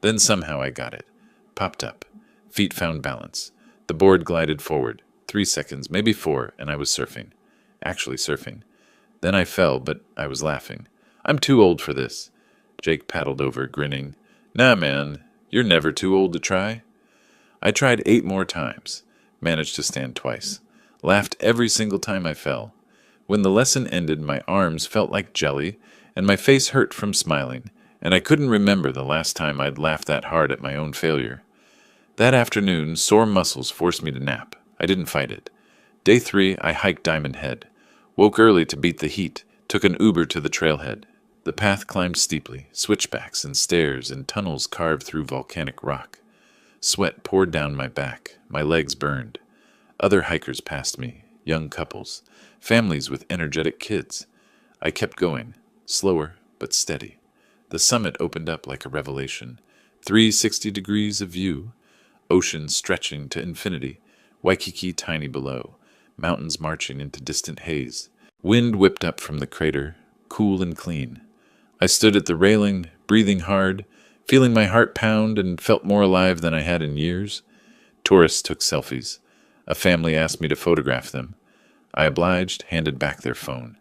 Then somehow I got it. Popped up. Feet found balance. The board glided forward. 3 seconds, maybe 4, and I was surfing. Actually surfing. Then I fell, but I was laughing. I'm too old for this. Jake paddled over, grinning. Nah, man, you're never too old to try. I tried 8 more times. Managed to stand twice. Laughed every single time I fell. When the lesson ended, my arms felt like jelly, and my face hurt from smiling, and I couldn't remember the last time I'd laughed that hard at my own failure. That afternoon, sore muscles forced me to nap. I didn't fight it. Day 3, I hiked Diamond Head. Woke early to beat the heat, took an Uber to the trailhead. The path climbed steeply, switchbacks and stairs and tunnels carved through volcanic rock. Sweat poured down my back. My legs burned. Other hikers passed me, young couples, families with energetic kids. I kept going, slower but steady. The summit opened up like a revelation. 360 degrees of view, ocean stretching to infinity, Waikiki tiny below, mountains marching into distant haze. Wind whipped up from the crater, cool and clean. I stood at the railing, breathing hard, feeling my heart pound, and felt more alive than I had in years. Tourists took selfies. A family asked me to photograph them. I obliged, handed back their phone.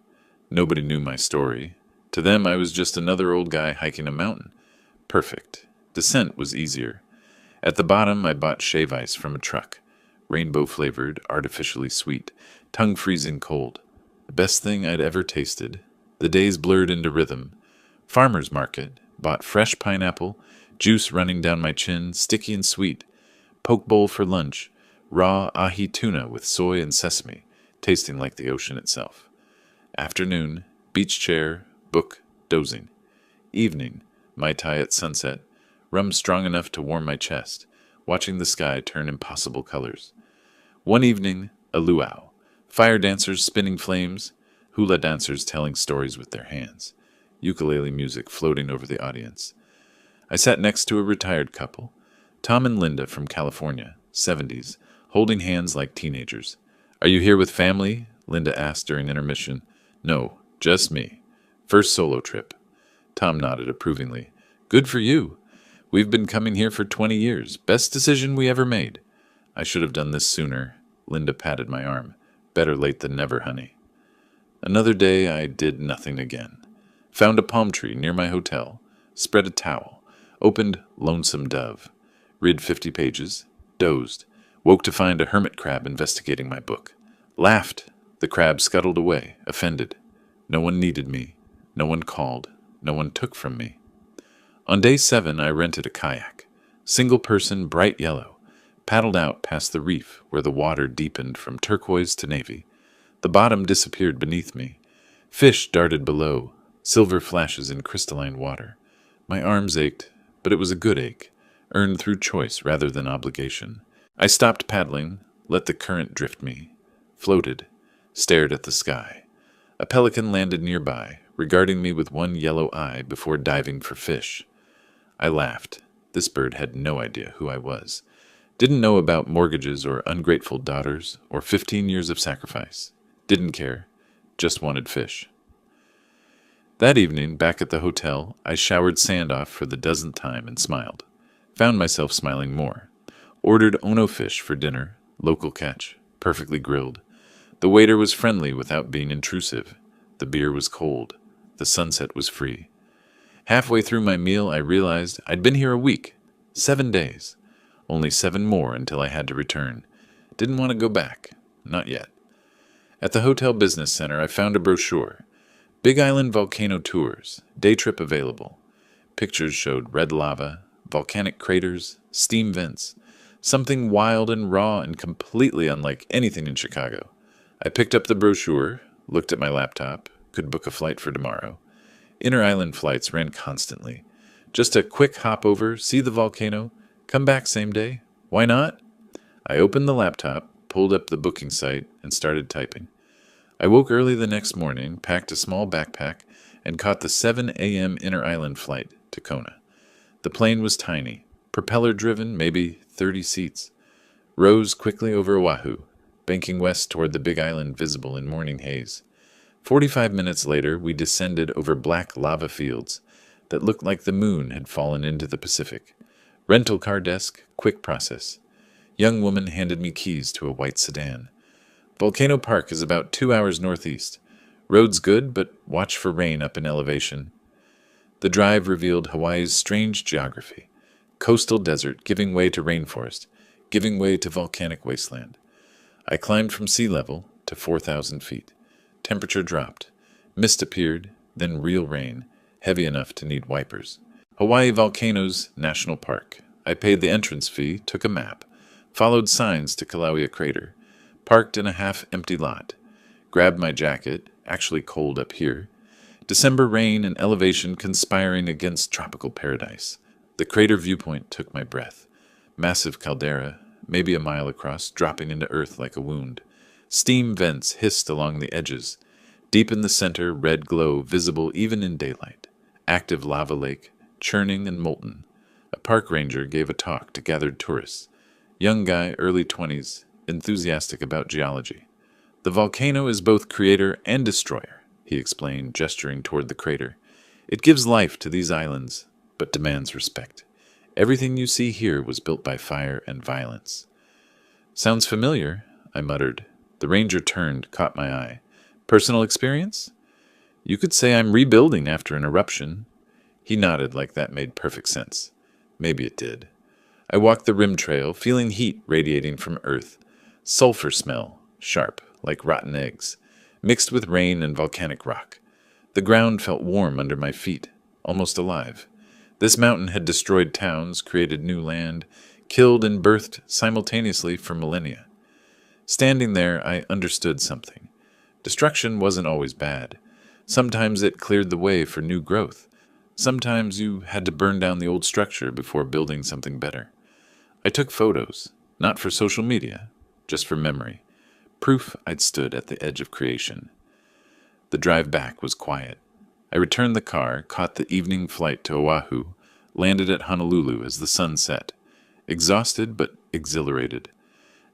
Nobody knew my story. To them, I was just another old guy hiking a mountain. Perfect. Descent was easier. At the bottom, I bought shave ice from a truck. Rainbow-flavored, artificially sweet, tongue-freezing cold. The best thing I'd ever tasted. The days blurred into rhythm. Farmer's market. Bought fresh pineapple, juice running down my chin, sticky and sweet. Poke bowl for lunch. Raw ahi tuna with soy and sesame, tasting like the ocean itself. Afternoon, beach chair, book, dozing. Evening, Mai Tai at sunset, rum strong enough to warm my chest, watching the sky turn impossible colors. One evening, a luau, fire dancers spinning flames, hula dancers telling stories with their hands, ukulele music floating over the audience. I sat next to a retired couple, Tom and Linda from California, 70s, holding hands like teenagers. "Are you here with family?" Linda asked during intermission. "No, just me. First solo trip." Tom nodded approvingly. "Good for you. We've been coming here for 20 years. Best decision we ever made." "I should have done this sooner." Linda patted my arm. "Better late than never, honey." Another day I did nothing again. Found a palm tree near my hotel, spread a towel, opened Lonesome Dove, read 50 pages, dozed, woke to find a hermit crab investigating my book. Laughed. The crab scuttled away, offended. No one needed me. No one called. No one took from me. On day 7, I rented a kayak. Single person, bright yellow. Paddled out past the reef where the water deepened from turquoise to navy. The bottom disappeared beneath me. Fish darted below, silver flashes in crystalline water. My arms ached, but it was a good ache, earned through choice rather than obligation. I stopped paddling, let the current drift me, floated, stared at the sky. A pelican landed nearby, regarding me with one yellow eye before diving for fish. I laughed. This bird had no idea who I was. Didn't know about mortgages or ungrateful daughters or 15 years of sacrifice. Didn't care. Just wanted fish. That evening, back at the hotel, I showered sand off for the dozenth time and smiled. Found myself smiling more. Ordered Ono fish for dinner, local catch, perfectly grilled. The waiter was friendly without being intrusive. The beer was cold. The sunset was free. Halfway through my meal, I realized I'd been here a week, 7 days. Only 7 more until I had to return. Didn't want to go back. Not yet. At the Hotel Business Center, I found a brochure. Big Island Volcano Tours, day trip available. Pictures showed red lava, volcanic craters, steam vents, something wild and raw and completely unlike anything in Chicago. I picked up the brochure, looked at my laptop, could book a flight for tomorrow. Inter-island flights ran constantly. Just a quick hop over, see the volcano, come back same day. Why not? I opened the laptop, pulled up the booking site, and started typing. I woke early the next morning, packed a small backpack, and caught the 7 a.m. inter-island flight to Kona. The plane was tiny, propeller-driven, maybe 30 seats. Rose quickly over Oahu, banking west toward the Big Island visible in morning haze. 45 minutes later, we descended over black lava fields that looked like the moon had fallen into the Pacific. Rental car desk, quick process. Young woman handed me keys to a white sedan. Volcano Park is about 2 hours northeast. Road's good, but watch for rain up in elevation. The drive revealed Hawaii's strange geography. Coastal desert giving way to rainforest, giving way to volcanic wasteland. I climbed from sea level to 4,000 feet. Temperature dropped. Mist appeared, then real rain, heavy enough to need wipers. Hawaii Volcanoes National Park. I paid the entrance fee, took a map, followed signs to Kilauea Crater, parked in a half-empty lot, grabbed my jacket, actually cold up here. December rain and elevation conspiring against tropical paradise. The crater viewpoint took my breath. Massive caldera, maybe a mile across, dropping into earth like a wound. Steam vents hissed along the edges. Deep in the center, red glow visible even in daylight. Active lava lake, churning and molten. A park ranger gave a talk to gathered tourists. Young guy, early 20s, enthusiastic about geology. The volcano is both creator and destroyer, he explained, gesturing toward the crater. It gives life to these islands, but demands respect. Everything you see here was built by fire and violence. Sounds familiar, I muttered. The ranger turned, caught my eye. Personal experience? You could say I'm rebuilding after an eruption. He nodded like that made perfect sense. Maybe it did. I walked the rim trail, feeling heat radiating from Earth. Sulfur smell, sharp, like rotten eggs, mixed with rain and volcanic rock. The ground felt warm under my feet, almost alive. This mountain had destroyed towns, created new land, killed and birthed simultaneously for millennia. Standing there, I understood something. Destruction wasn't always bad. Sometimes it cleared the way for new growth. Sometimes you had to burn down the old structure before building something better. I took photos, not for social media, just for memory. Proof I'd stood at the edge of creation. The drive back was quiet. I returned the car, caught the evening flight to Oahu, landed at Honolulu as the sun set. Exhausted but exhilarated.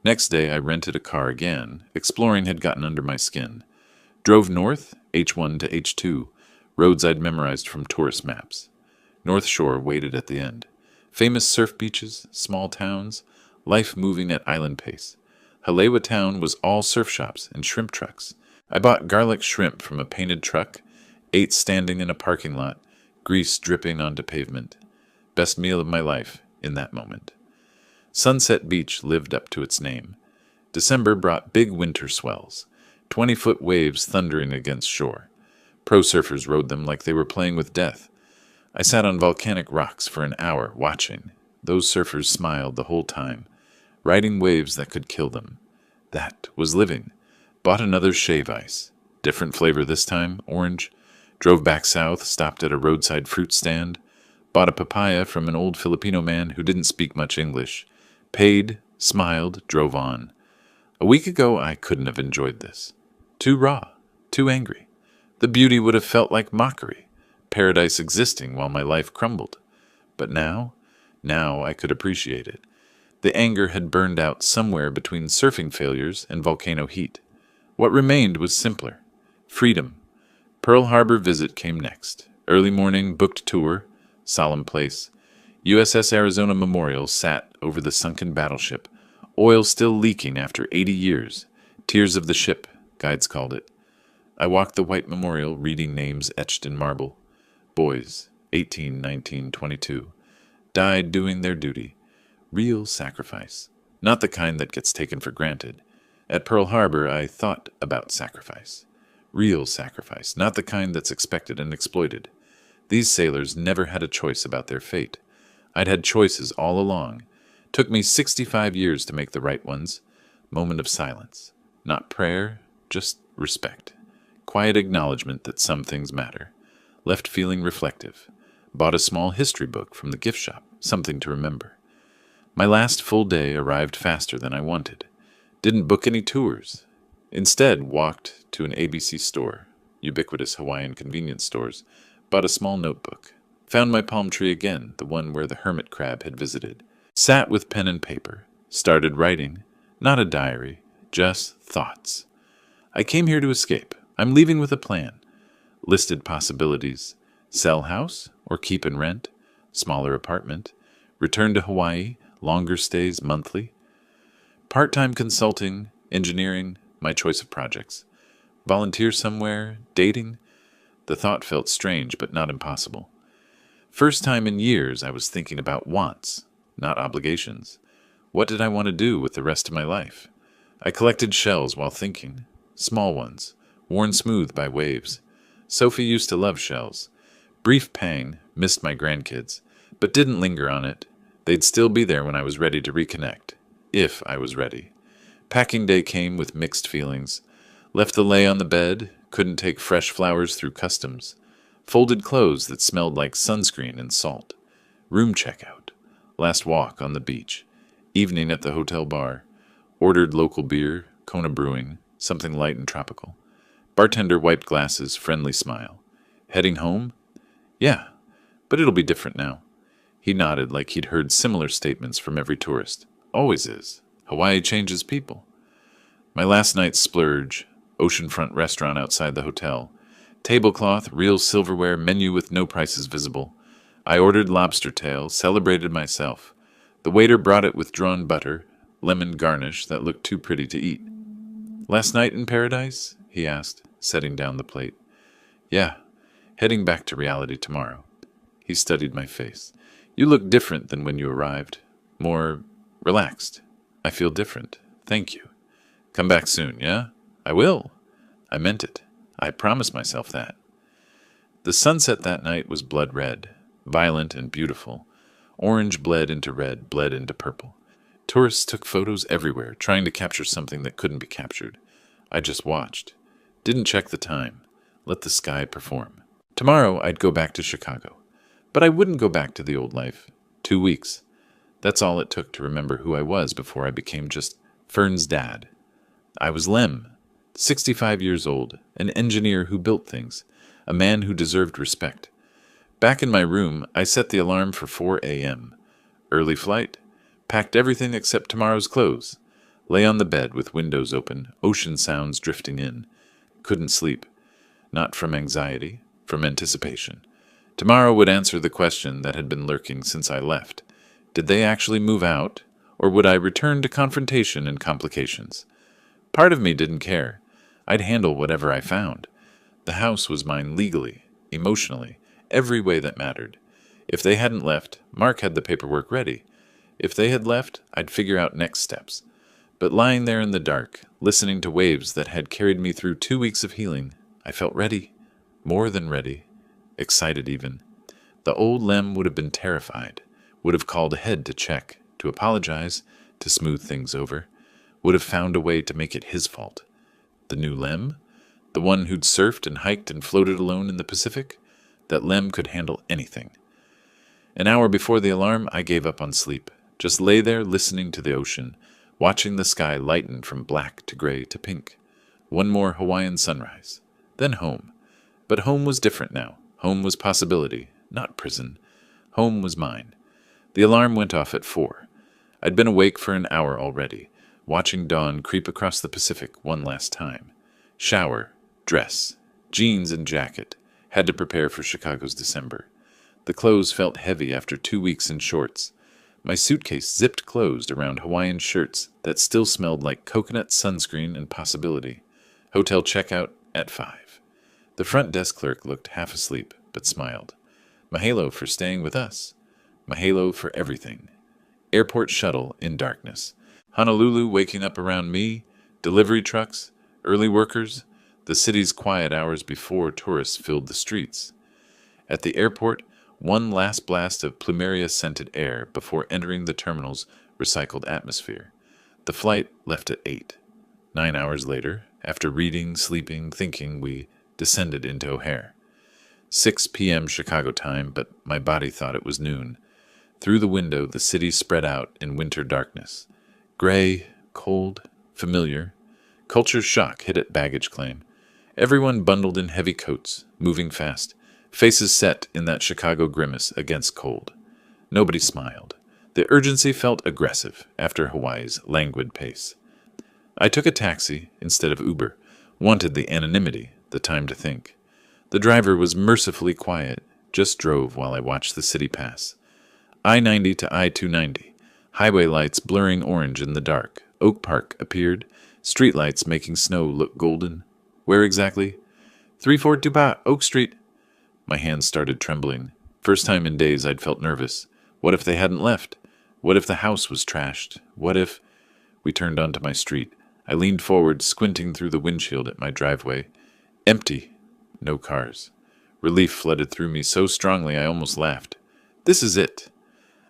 Next day I rented a car again. Exploring had gotten under my skin. Drove north, H1 to H2, roads I'd memorized from tourist maps. North Shore waited at the end. Famous surf beaches, small towns, life moving at island pace. Halewa town was all surf shops and shrimp trucks. I bought garlic shrimp from a painted truck, ate standing in a parking lot, grease dripping onto pavement. Best meal of my life in that moment. Sunset Beach lived up to its name. December brought big winter swells, 20-foot waves thundering against shore. Pro surfers rode them like they were playing with death. I sat on volcanic rocks for an hour, watching. Those surfers smiled the whole time, riding waves that could kill them. That was living. Bought another shave ice. Different flavor this time, orange. Drove back south, stopped at a roadside fruit stand. Bought a papaya from an old Filipino man who didn't speak much English. Paid, smiled, drove on. A week ago, I couldn't have enjoyed this. Too raw, too angry. The beauty would have felt like mockery, paradise existing while my life crumbled. But now I could appreciate it. The anger had burned out somewhere between surfing failures and volcano heat. What remained was simpler. Freedom. Pearl Harbor visit came next. Early morning, booked tour, solemn place. USS Arizona Memorial sat over the sunken battleship, oil still leaking after 80 years. Tears of the ship, guides called it. I walked the white memorial, reading names etched in marble. Boys, 18, 19, 22. Died doing their duty. Real sacrifice. Not the kind that gets taken for granted. At Pearl Harbor, I thought about sacrifice. Real sacrifice, not the kind that's expected and exploited. These sailors never had a choice about their fate. I'd had choices all along. Took me 65 years to make the right ones. Moment of silence. Not prayer, just respect. Quiet acknowledgement that some things matter. Left feeling reflective. Bought a small history book from the gift shop, something to remember. My last full day arrived faster than I wanted. Didn't book any tours. Instead, walked to an ABC store, ubiquitous Hawaiian convenience stores, bought a small notebook. Found my palm tree again, the one where the hermit crab had visited. Sat with pen and paper. Started writing. Not a diary, just thoughts. I came here to escape. I'm leaving with a plan. Listed possibilities. Sell house or keep and rent. Smaller apartment. Return to Hawaii. Longer stays monthly. Part-time consulting. Engineering. My choice of projects. Volunteer somewhere. Dating. The thought felt strange but not impossible. First time in years I was thinking about wants, not obligations. What did I want to do with the rest of my life? I collected shells while thinking. Small ones, worn smooth by waves. Sophie used to love shells. Brief pang, missed my grandkids, but didn't linger on it. They'd still be there when I was ready to reconnect. If I was ready. Packing day came with mixed feelings. Left the lei on the bed, couldn't take fresh flowers through customs. Folded clothes that smelled like sunscreen and salt. Room checkout. Last walk on the beach. Evening at the hotel bar. Ordered local beer, Kona Brewing. something light and tropical. Bartender wiped glasses, friendly smile. Heading home? Yeah, but it'll be different now. He nodded like he'd heard similar statements from every tourist. Always is. Hawaii changes people. My last night's splurge, oceanfront restaurant outside the hotel. Tablecloth, real silverware, menu with no prices visible. I ordered lobster tail, celebrated myself. The waiter brought it with drawn butter, lemon garnish that looked too pretty to eat. Last night in paradise? He asked, setting down the plate. Yeah, heading back to reality tomorrow. He studied my face. You look different than when you arrived. More relaxed. I feel different. Thank you. Come back soon, yeah? I will. I meant it. I promised myself that. The sunset that night was blood red, violent and beautiful. Orange bled into red, bled into purple. Tourists took photos everywhere, trying to capture something that couldn't be captured. I just watched. Didn't check the time. Let the sky perform. Tomorrow I'd go back to Chicago. But I wouldn't go back to the old life. 2 weeks. That's all it took to remember who I was before I became just Fern's dad. I was Lem, 65 years old, an engineer who built things, a man who deserved respect. Back in my room, I set the alarm for 4 a.m. Early flight. Packed everything except tomorrow's clothes. Lay on the bed with windows open, ocean sounds drifting in. Couldn't sleep. Not from anxiety, from anticipation. Tomorrow would answer the question that had been lurking since I left. Did they actually move out, or would I return to confrontation and complications? Part of me didn't care. I'd handle whatever I found. The house was mine legally, emotionally, every way that mattered. If they hadn't left, Mark had the paperwork ready. If they had left, I'd figure out next steps. But lying there in the dark, listening to waves that had carried me through 2 weeks of healing, I felt ready. More than ready. Excited even. The old Lem would have been terrified, would have called ahead to check, to apologize, to smooth things over, would have found a way to make it his fault. The new Lem? The one who'd surfed and hiked and floated alone in the Pacific? That Lem could handle anything. An hour before the alarm, I gave up on sleep. Just lay there listening to the ocean, watching the sky lighten from black to gray to pink. One more Hawaiian sunrise. Then home. But home was different now. Home was possibility, not prison. Home was mine. The alarm went off at 4. I'd been awake for an hour already, watching dawn creep across the Pacific one last time. Shower, dress, jeans and jacket. Had to prepare for Chicago's December. The clothes felt heavy after 2 weeks in shorts. My suitcase zipped closed around Hawaiian shirts that still smelled like coconut sunscreen and possibility. Hotel checkout at 5. The front desk clerk looked half asleep, but smiled. Mahalo for staying with us. Mahalo for everything. Airport shuttle in darkness. Honolulu waking up around me. Delivery trucks. Early workers. The city's quiet hours before tourists filled the streets. At the airport, one last blast of plumeria-scented air before entering the terminal's recycled atmosphere. The flight left at 8. 9 hours later, after reading, sleeping, thinking, we descended into O'Hare. 6 p.m. Chicago time, but my body thought it was noon. Through the window, the city spread out in winter darkness. Gray, cold, familiar. Culture shock hit at baggage claim. Everyone bundled in heavy coats, moving fast, faces set in that Chicago grimace against cold. Nobody smiled. The urgency felt aggressive after Hawaii's languid pace. I took a taxi instead of Uber, wanted the anonymity, the time to think. The driver was mercifully quiet, just drove while I watched the city pass. I-90 to I-290, highway lights blurring orange in the dark. Oak Park appeared, streetlights making snow look golden. Where exactly? 3428 Oak Street. My hands started trembling. First time in days I'd felt nervous. What if they hadn't left? What if the house was trashed? What if... We turned onto my street. I leaned forward, squinting through the windshield at my driveway. Empty. No cars. Relief flooded through me so strongly I almost laughed. This is it.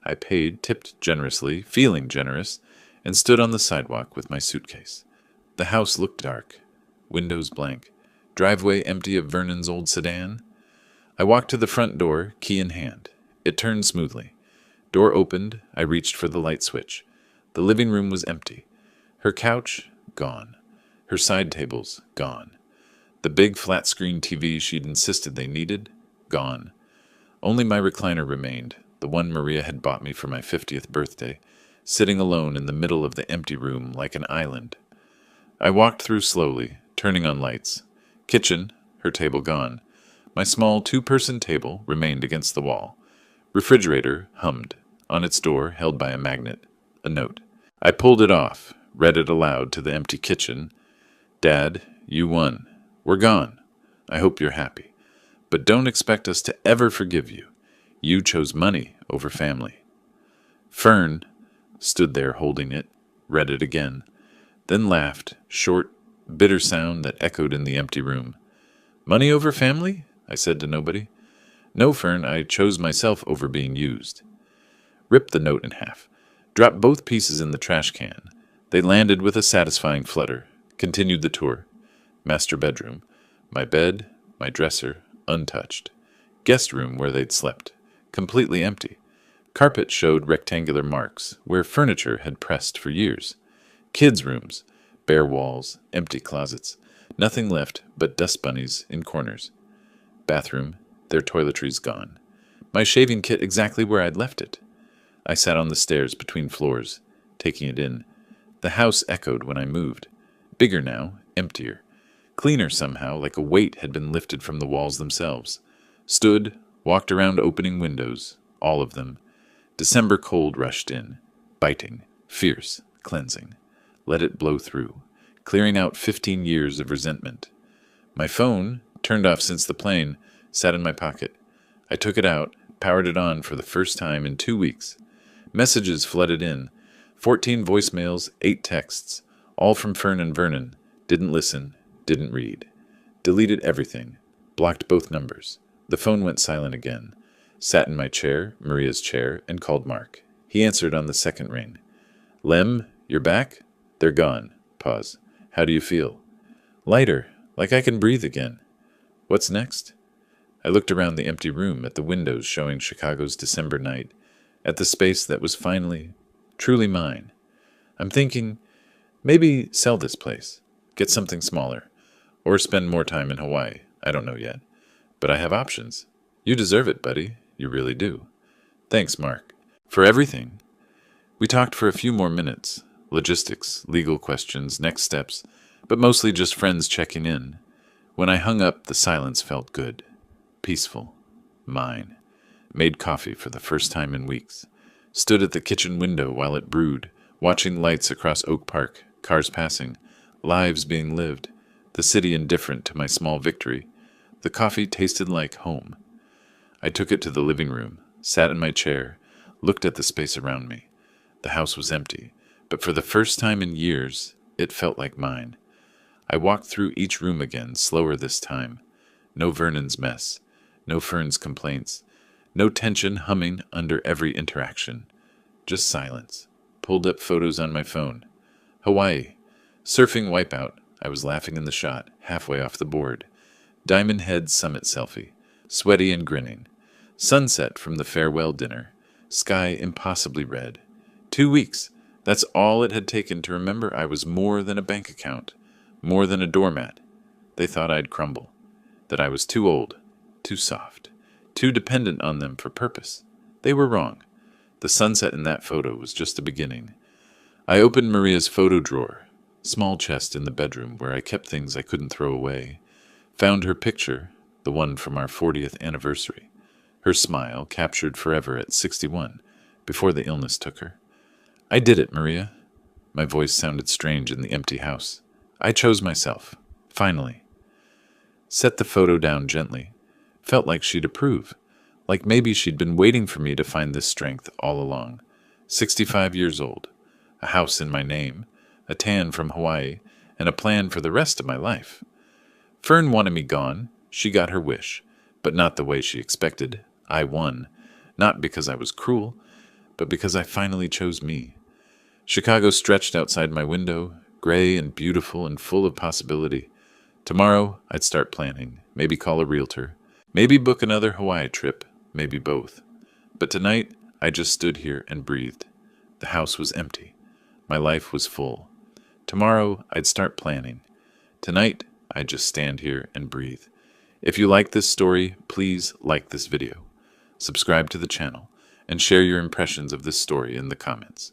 I paid, tipped generously, feeling generous, and stood on the sidewalk with my suitcase. The house looked dark. Windows blank. Driveway empty of Vernon's old sedan. I walked to the front door, key in hand. It turned smoothly. Door opened. I reached for the light switch. The living room was empty. Her couch, gone. Her side tables, gone. The big flat-screen TV she'd insisted they needed, gone. Only my recliner remained, the one Maria had bought me for my 50th birthday, sitting alone in the middle of the empty room like an island. I walked through slowly, turning on lights. Kitchen, her table gone. My small two-person table remained against the wall. Refrigerator hummed. On its door, held by a magnet, a note. I pulled it off, read it aloud to the empty kitchen. Dad, you won. We're gone. I hope you're happy. But don't expect us to ever forgive you. You chose money over family. Fern stood there holding it, read it again, then laughed, short, bitter sound that echoed in the empty room. Money over family? I said to nobody. No, Fern, I chose myself over being used. Ripped the note in half, dropped both pieces in the trash can. They landed with a satisfying flutter. Continued the tour. Master bedroom. My bed, my dresser, untouched. Guest room where they'd slept. Completely empty. Carpet showed rectangular marks, where furniture had pressed for years. Kids' rooms. Bare walls, empty closets. Nothing left but dust bunnies in corners. Bathroom. Their toiletries gone. My shaving kit exactly where I'd left it. I sat on the stairs between floors, taking it in. The house echoed when I moved. Bigger now, emptier. Cleaner somehow, like a weight had been lifted from the walls themselves. Stood, walked around opening windows, all of them. December cold rushed in, biting, fierce, cleansing. Let it blow through, clearing out 15 years of resentment. My phone, turned off since the plane, sat in my pocket. I took it out, powered it on for the first time in 2 weeks. Messages flooded in. 14 voicemails, 8 texts, all from Fern and Vernon. Didn't listen, didn't read. Deleted everything, blocked both numbers. The phone went silent again. Sat in my chair, Maria's chair, and called Mark. He answered on the second ring. Lem, you're back? They're gone. Pause. How do you feel? Lighter, like I can breathe again. What's next? I looked around the empty room at the windows showing Chicago's December night, at the space that was finally, truly mine. I'm thinking, maybe sell this place, get something smaller, or spend more time in Hawaii. I don't know yet. But I have options. You deserve it, buddy. You really do. Thanks, Mark. For everything. We talked for a few more minutes. Logistics, legal questions, next steps, but mostly just friends checking in. When I hung up, the silence felt good. Peaceful. Mine. Made coffee for the first time in weeks. Stood at the kitchen window while it brewed, watching lights across Oak Park, cars passing, lives being lived, the city indifferent to my small victory. The coffee tasted like home. I took it to the living room, sat in my chair, looked at the space around me. The house was empty, but for the first time in years, it felt like mine. I walked through each room again, slower this time. No Vernon's mess, no Fern's complaints, no tension humming under every interaction. Just silence. Pulled up photos on my phone. Hawaii. Surfing wipeout. I was laughing in the shot, halfway off the board. Diamond Head summit selfie. Sweaty and grinning. Sunset from the farewell dinner. Sky impossibly red. 2 weeks. That's all it had taken to remember I was more than a bank account. More than a doormat. They thought I'd crumble. That I was too old. Too soft. Too dependent on them for purpose. They were wrong. The sunset in that photo was just the beginning. I opened Maria's photo drawer, small chest in the bedroom where I kept things I couldn't throw away. Found her picture, the one from our 40th anniversary. Her smile, captured forever at 61, before the illness took her. I did it, Maria. My voice sounded strange in the empty house. I chose myself. Finally. Set the photo down gently. Felt like she'd approve. Like maybe she'd been waiting for me to find this strength all along. 65 years old. A house in my name. A tan from Hawaii. And a plan for the rest of my life. Fern wanted me gone. She got her wish. But not the way she expected. I won. Not because I was cruel, but because I finally chose me. Chicago stretched outside my window, gray and beautiful and full of possibility. Tomorrow, I'd start planning, maybe call a realtor, maybe book another Hawaii trip, maybe both. But tonight, I just stood here and breathed. The house was empty. My life was full. Tomorrow, I'd start planning. Tonight, I just stand here and breathe. If you like this story, please like this video, subscribe to the channel, and share your impressions of this story in the comments.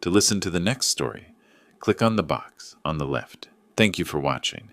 To listen to the next story, click on the box on the left. Thank you for watching.